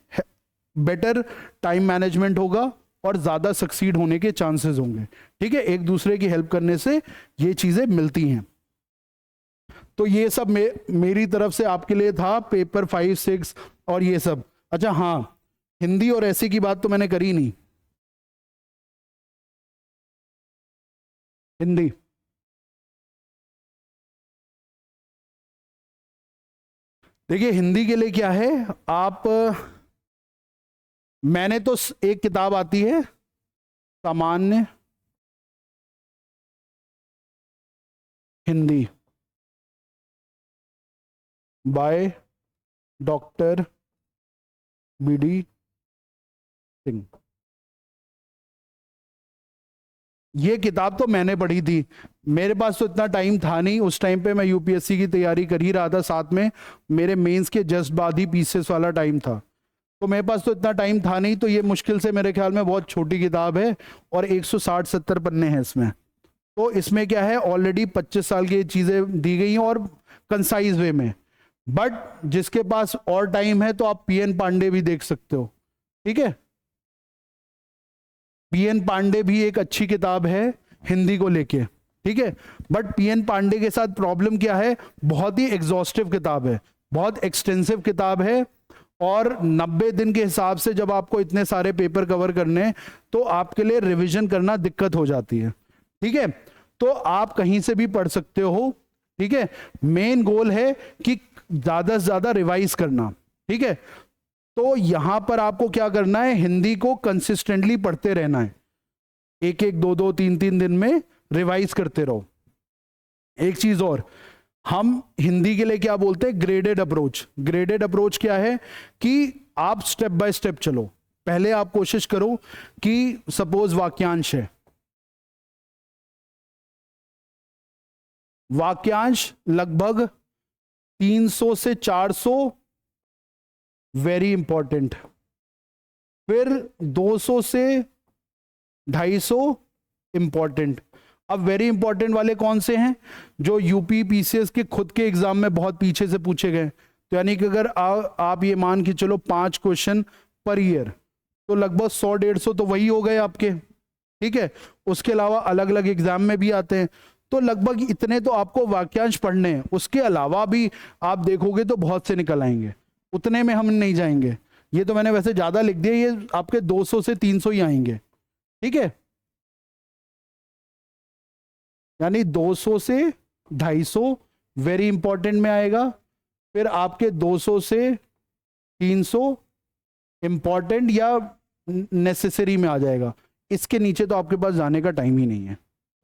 बेटर टाइम मैनेजमेंट होगा और ज्यादा सक्सीड होने के चांसेस होंगे। ठीक है, एक दूसरे की हेल्प करने से ये चीजें मिलती हैं। तो ये सब मेरी तरफ से आपके लिए था पेपर 5-6 और ये सब। अच्छा हाँ, हिंदी और ऐसे की बात तो मैंने करी नहीं। हिंदी, देखिए हिंदी के लिए क्या है, आप, मैंने तो एक किताब आती है सामान्य Hindi by doctor BD Singh. ये किताब तो मैंने पढ़ी थी, मेरे पास तो इतना टाइम था नहीं उस टाइम पे, मैं यूपीएससी की तैयारी कर ही रहा था, साथ में मेरे मेंस के जस्ट बाद ही पीसेस वाला टाइम था, तो मेरे पास तो इतना टाइम था नहीं, तो ये मुश्किल से मेरे ख्याल में बहुत छोटी किताब है और 160-70 पन्ने हैं इसमें। तो इसमें क्या है, ऑलरेडी 25 साल की चीज़ें दी गई हैं और कंसाइज वे में। बट जिसके पास और टाइम है तो आप PN पांडे भी देख सकते हो, ठीक है। PN पांडे भी एक अच्छी किताब है हिंदी को लेके, ठीक है। बट PN पांडे के साथ प्रॉब्लम क्या है, बहुत ही एग्जॉस्टिव किताब है, बहुत एक्सटेंसिव किताब है, और 90 दिन के हिसाब से जब आपको इतने सारे पेपर कवर करने हैं तो आपके लिए रिवीजन करना दिक्कत हो जाती है, ठीक है। तो आप कहीं से भी पढ़ सकते हो, ठीक है। मेन गोल है कि ज्यादा से ज्यादा रिवाइज करना, ठीक है। तो यहां पर आपको क्या करना है, हिंदी को कंसिस्टेंटली पढ़ते रहना है, एक एक दो दो तीन तीन दिन में रिवाइज करते रहो। एक चीज और, हम हिंदी के लिए क्या बोलते हैं, ग्रेडेड अप्रोच। ग्रेडेड अप्रोच क्या है कि आप स्टेप बाय स्टेप चलो। पहले आप कोशिश करो कि सपोज वाक्यांश है, वाक्यांश लगभग 300 से 400 वेरी इंपॉर्टेंट, फिर 200 से 250 इंपॉर्टेंट। अब वेरी इंपॉर्टेंट वाले कौन से हैं, जो यूपी पीसीएस के खुद के एग्जाम में बहुत पीछे से पूछे गए। तो यानी कि अगर आप ये मान के चलो 5 क्वेश्चन पर ईयर, तो लगभग 100-150 तो वही हो गए आपके, ठीक है। उसके अलावा अलग अलग एग्जाम में भी आते हैं, तो लगभग इतने तो आपको वाक्यांश पढ़ने हैं। उसके अलावा भी आप देखोगे तो बहुत से निकल आएंगे, उतने में हम नहीं जाएंगे। ये तो मैंने वैसे ज्यादा लिख दिया, ये आपके 200 से 300 ही आएंगे, ठीक है। यानी 200 से 250 वेरी इंपॉर्टेंट में आएगा, फिर आपके 200 से 300 इंपॉर्टेंट या नेसेसरी में आ जाएगा। इसके नीचे तो आपके पास जाने का टाइम ही नहीं है,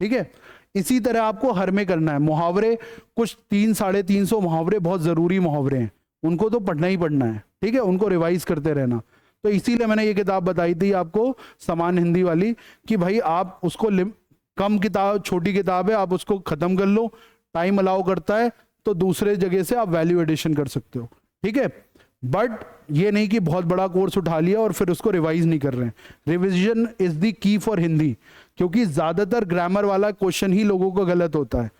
ठीक है। इसी तरह आपको हर में करना है। मुहावरे कुछ 300-350 मुहावरे बहुत जरूरी मुहावरे हैं, उनको तो पढ़ना ही पढ़ना है, ठीक है। उनको रिवाइज करते रहना। तो इसीलिए मैंने ये किताब बताई थी आपको, समान हिंदी वाली, कि भाई आप उसको कम किताब, छोटी किताब है, आप उसको खत्म कर लो, टाइम अलाउ करता है तो दूसरे जगह से आप वैल्यू एडिशन कर सकते हो, ठीक है। बट ये नहीं कि बहुत बड़ा कोर्स उठा लिया और फिर उसको रिवाइज नहीं कर रहे हैं। Revision is the key for Hindi, क्योंकि ज्यादातर ग्रामर वाला क्वेश्चन ही लोगों को गलत होता है।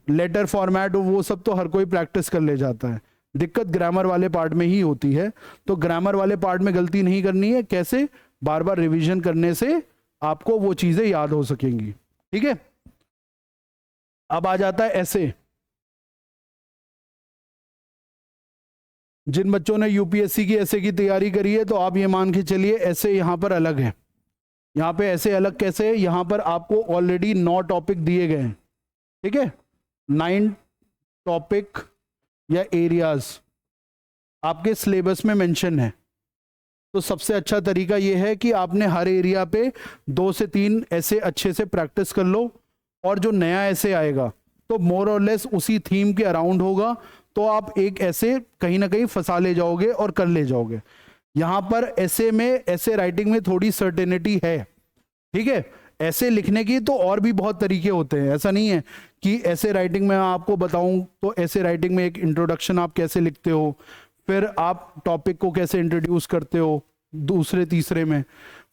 लेटर फॉर्मेट वो सब तो हर कोई प्रैक्टिस कर ले जाता है, दिक्कत ग्रामर वाले पार्ट में ही होती है। तो ग्रामर वाले पार्ट में गलती नहीं करनी है, कैसे, बार बार रिवीजन करने से आपको वो चीजें याद हो सकेंगी, ठीक है। अब आ जाता है ऐसे। जिन बच्चों ने यूपीएससी की ऐसे की तैयारी करी है, तो आप ये मान के चलिए ऐसे यहां पर अलग है। यहां पे ऐसे अलग कैसे है, यहां पर आपको ऑलरेडी 9 टॉपिक दिए गए हैं, ठीक है। 9 टॉपिक या एरियाज आपके सिलेबस में मेंशन है। तो सबसे अच्छा तरीका यह है कि आपने हर एरिया पे 2 से 3 ऐसे अच्छे से प्रैक्टिस कर लो, और जो नया ऐसे आएगा तो मोर और लेस उसी थीम के अराउंड होगा, तो आप एक ऐसे कहीं ना कहीं फंसा ले जाओगे और कर ले जाओगे। यहां पर ऐसे में, ऐसे राइटिंग में थोड़ी सर्टेनिटी है, ठीक है। ऐसे लिखने की तो और भी बहुत तरीके होते हैं, ऐसा नहीं है कि ऐसे राइटिंग में आपको बताऊं। तो ऐसे राइटिंग में एक इंट्रोडक्शन आप कैसे लिखते हो, फिर आप टॉपिक को कैसे इंट्रोड्यूस करते हो दूसरे तीसरे में,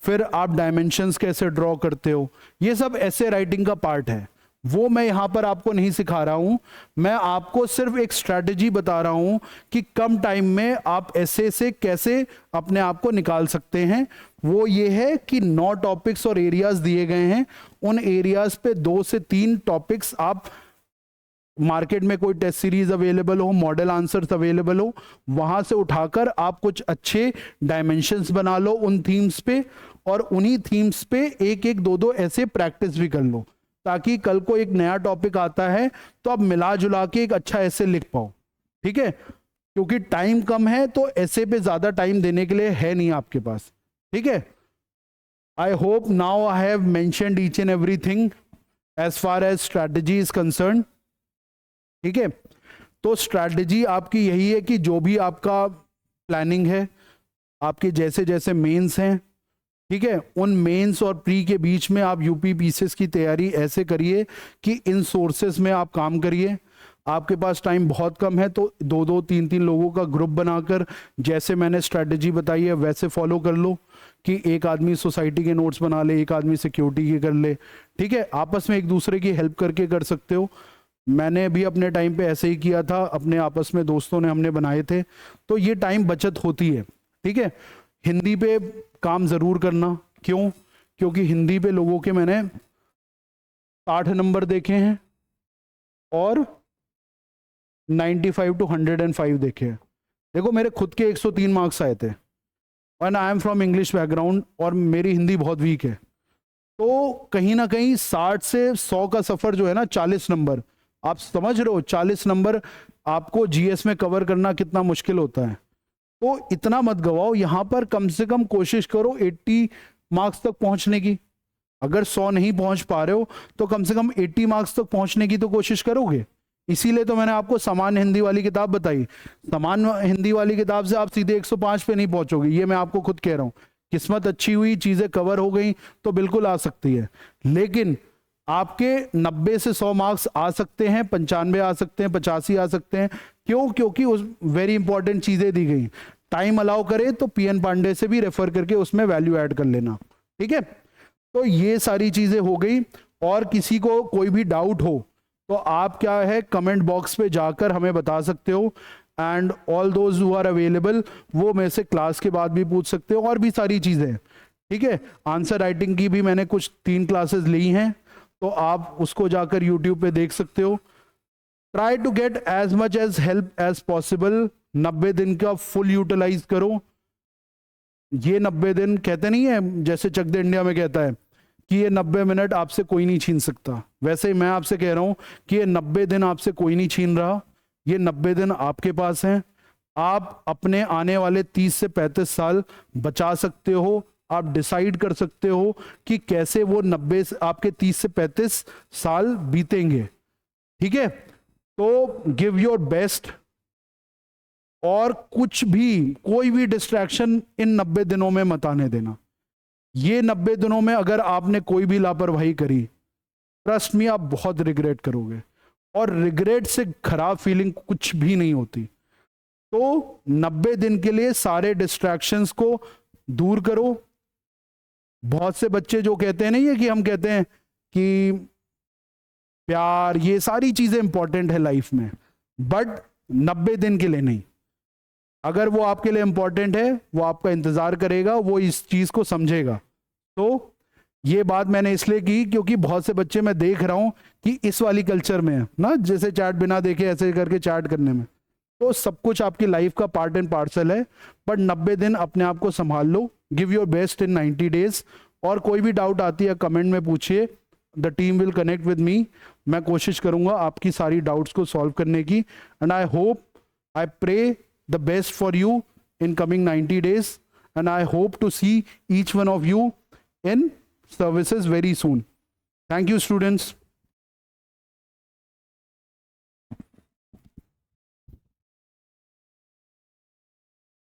फिर आप डायमेंशंस कैसे ड्रॉ करते हो, ये सब ऐसे राइटिंग का पार्ट है। वो मैं यहां पर आपको नहीं सिखा रहा हूं, मैं आपको सिर्फ एक स्ट्रैटेजी बता रहा हूं कि कम टाइम में आप ऐसे से कैसे अपने आप को निकाल सकते हैं। वो ये है कि 9 टॉपिक्स और एरियाज दिए गए हैं, उन एरियाज पे 2 से 3 टॉपिक्स आप, मार्केट में कोई टेस्ट सीरीज अवेलेबल हो, मॉडल आंसर्स अवेलेबल हो, वहां से उठाकर आप कुछ अच्छे डायमेंशंस बना लो उन थीम्स पे, और उन्हीं थीम्स पे एक एक दो दो ऐसे प्रैक्टिस भी कर लो, ताकि कल को एक नया टॉपिक आता है तो आप मिला जुला के एक अच्छा ऐसे लिख पाओ, ठीक है। क्योंकि टाइम कम है तो ऐसे पे ज्यादा टाइम देने के लिए है नहीं आपके पास, ठीक है। I hope now I have mentioned each and everything as far as strategy is concerned. ठीक है, तो स्ट्रैटेजी आपकी यही है कि जो भी आपका प्लानिंग है, आपके जैसे जैसे मेंस हैं, ठीक है, उन मेंस और प्री के बीच में आप यूपी पीसीएस की तैयारी ऐसे करिए कि इन सोर्सेस में आप काम करिए। आपके पास टाइम बहुत कम है तो दो दो तीन तीन लोगों का ग्रुप बनाकर जैसे मैंने स्ट्रैटेजी बताई है वैसे फॉलो कर लो कि एक आदमी सोसाइटी के नोट्स बना ले, एक आदमी सिक्योरिटी के कर ले, ठीक है, आपस में एक दूसरे की हेल्प करके कर सकते हो। मैंने भी अपने टाइम पे ऐसे ही किया था, अपने आपस में दोस्तों ने हमने बनाए थे, तो ये टाइम बचत होती है। ठीक है, हिंदी पे काम ज़रूर करना, क्यों? क्योंकि हिंदी पे लोगों के मैंने 60 नंबर देखे हैं और 95 to 105 देखे हैं। देखो मेरे खुद के 103 मार्क्स आए थे और I am from English background और मेरी हिंदी बहुत वीक है, तो कहीं ना कहीं 60 से 100 का सफ़र जो है ना, 40 नंबर, आप समझ रहे हो 40 नंबर आपको जीएस में कवर करना कितना मुश्किल होता है। तो इतना मत गवाओ, यहाँ पर कम से कम कोशिश करो 80 मार्क्स तक पहुँचने की। अगर 100 नहीं पहुँच पा रहे हो तो कम से कम 80 मार्क्स तक पहुँचने की तो कोशिश करोगे। इसीलिए तो मैंने आपको समान हिंदी वाली किताब बताई। समान हिंदी वाली किताब से आप सीधे 105 पे नहीं पहुँचोगे, ये मैं आपको खुद कह रहा हूँ। किस्मत अच्छी हुई, चीज़ें कवर हो गई तो बिल्कुल आ सकती है, लेकिन आपके 90 से 100 मार्क्स आ सकते हैं, 95 आ सकते हैं, 85 आ सकते हैं। क्यों? क्योंकि उस वेरी इंपॉर्टेंट चीज़ें दी गई। टाइम अलाउ करे तो पीएन पांडे से भी रेफर करके उसमें वैल्यू ऐड कर लेना। ठीक है, तो ये सारी चीज़ें हो गई। और किसी को कोई भी डाउट हो तो आप क्या है, कमेंट बॉक्स पे जाकर हमें बता सकते हो। And all those who are available वो मेरे से क्लास के बाद भी पूछ सकते हो, और भी सारी चीज़ें। ठीक है, आंसर राइटिंग की भी मैंने कुछ 3 क्लासेस ली हैं, तो आप उसको जाकर यूट्यूब पे देख सकते हो। Try to get as much as help as possible. 90 दिन का फुल यूटिलाइज करो। ये 90 दिन कहते नहीं है, जैसे चक दे इंडिया में कहता है कि ये 90 मिनट आपसे कोई नहीं छीन सकता, वैसे ही मैं आपसे कह रहा हूं कि ये 90 दिन आपसे कोई नहीं छीन रहा। ये 90 दिन आपके पास हैं। आप अपने आने वाले 30 से 35 साल बचा सकते हो। आप डिसाइड कर सकते हो कि कैसे वो 90 आपके 30 से 35 साल बीतेंगे। ठीक है, तो गिव योर बेस्ट, और कुछ भी, कोई भी डिस्ट्रैक्शन इन 90 दिनों में मत आने देना। ये 90 दिनों में अगर आपने कोई भी लापरवाही करी, ट्रस्ट मी, आप बहुत रिग्रेट करोगे, और रिग्रेट से खराब फीलिंग कुछ भी नहीं होती। तो 90 दिन के लिए सारे डिस्ट्रैक्शंस को दूर करो। बहुत से बच्चे जो कहते हैं नहीं है कि हम कहते हैं कि प्यार, ये सारी चीजें इंपॉर्टेंट है लाइफ में, बट 90 दिन के लिए नहीं। अगर वो आपके लिए इंपॉर्टेंट है, वो आपका इंतजार करेगा, वो इस चीज को समझेगा। तो ये बात मैंने इसलिए की क्योंकि बहुत से बच्चे मैं देख रहा हूं कि इस वाली कल्चर में है ना, जैसे चैट बिना देखे ऐसे करके चैट करने में, तो सब कुछ आपकी लाइफ का पार्ट एंड पार्सल है। बट 90 दिन अपने आप को संभाल लो। Give your best in 90 days. और कोई भी डाउट आती है कमेंट में पूछिए, the team will connect with me. मैं कोशिश करूंगा आपकी सारी डाउट्स को सॉल्व करने की। And I hope, I pray the best for you in coming 90 days, and I hope to see each one of you in services very soon. Thank you, students.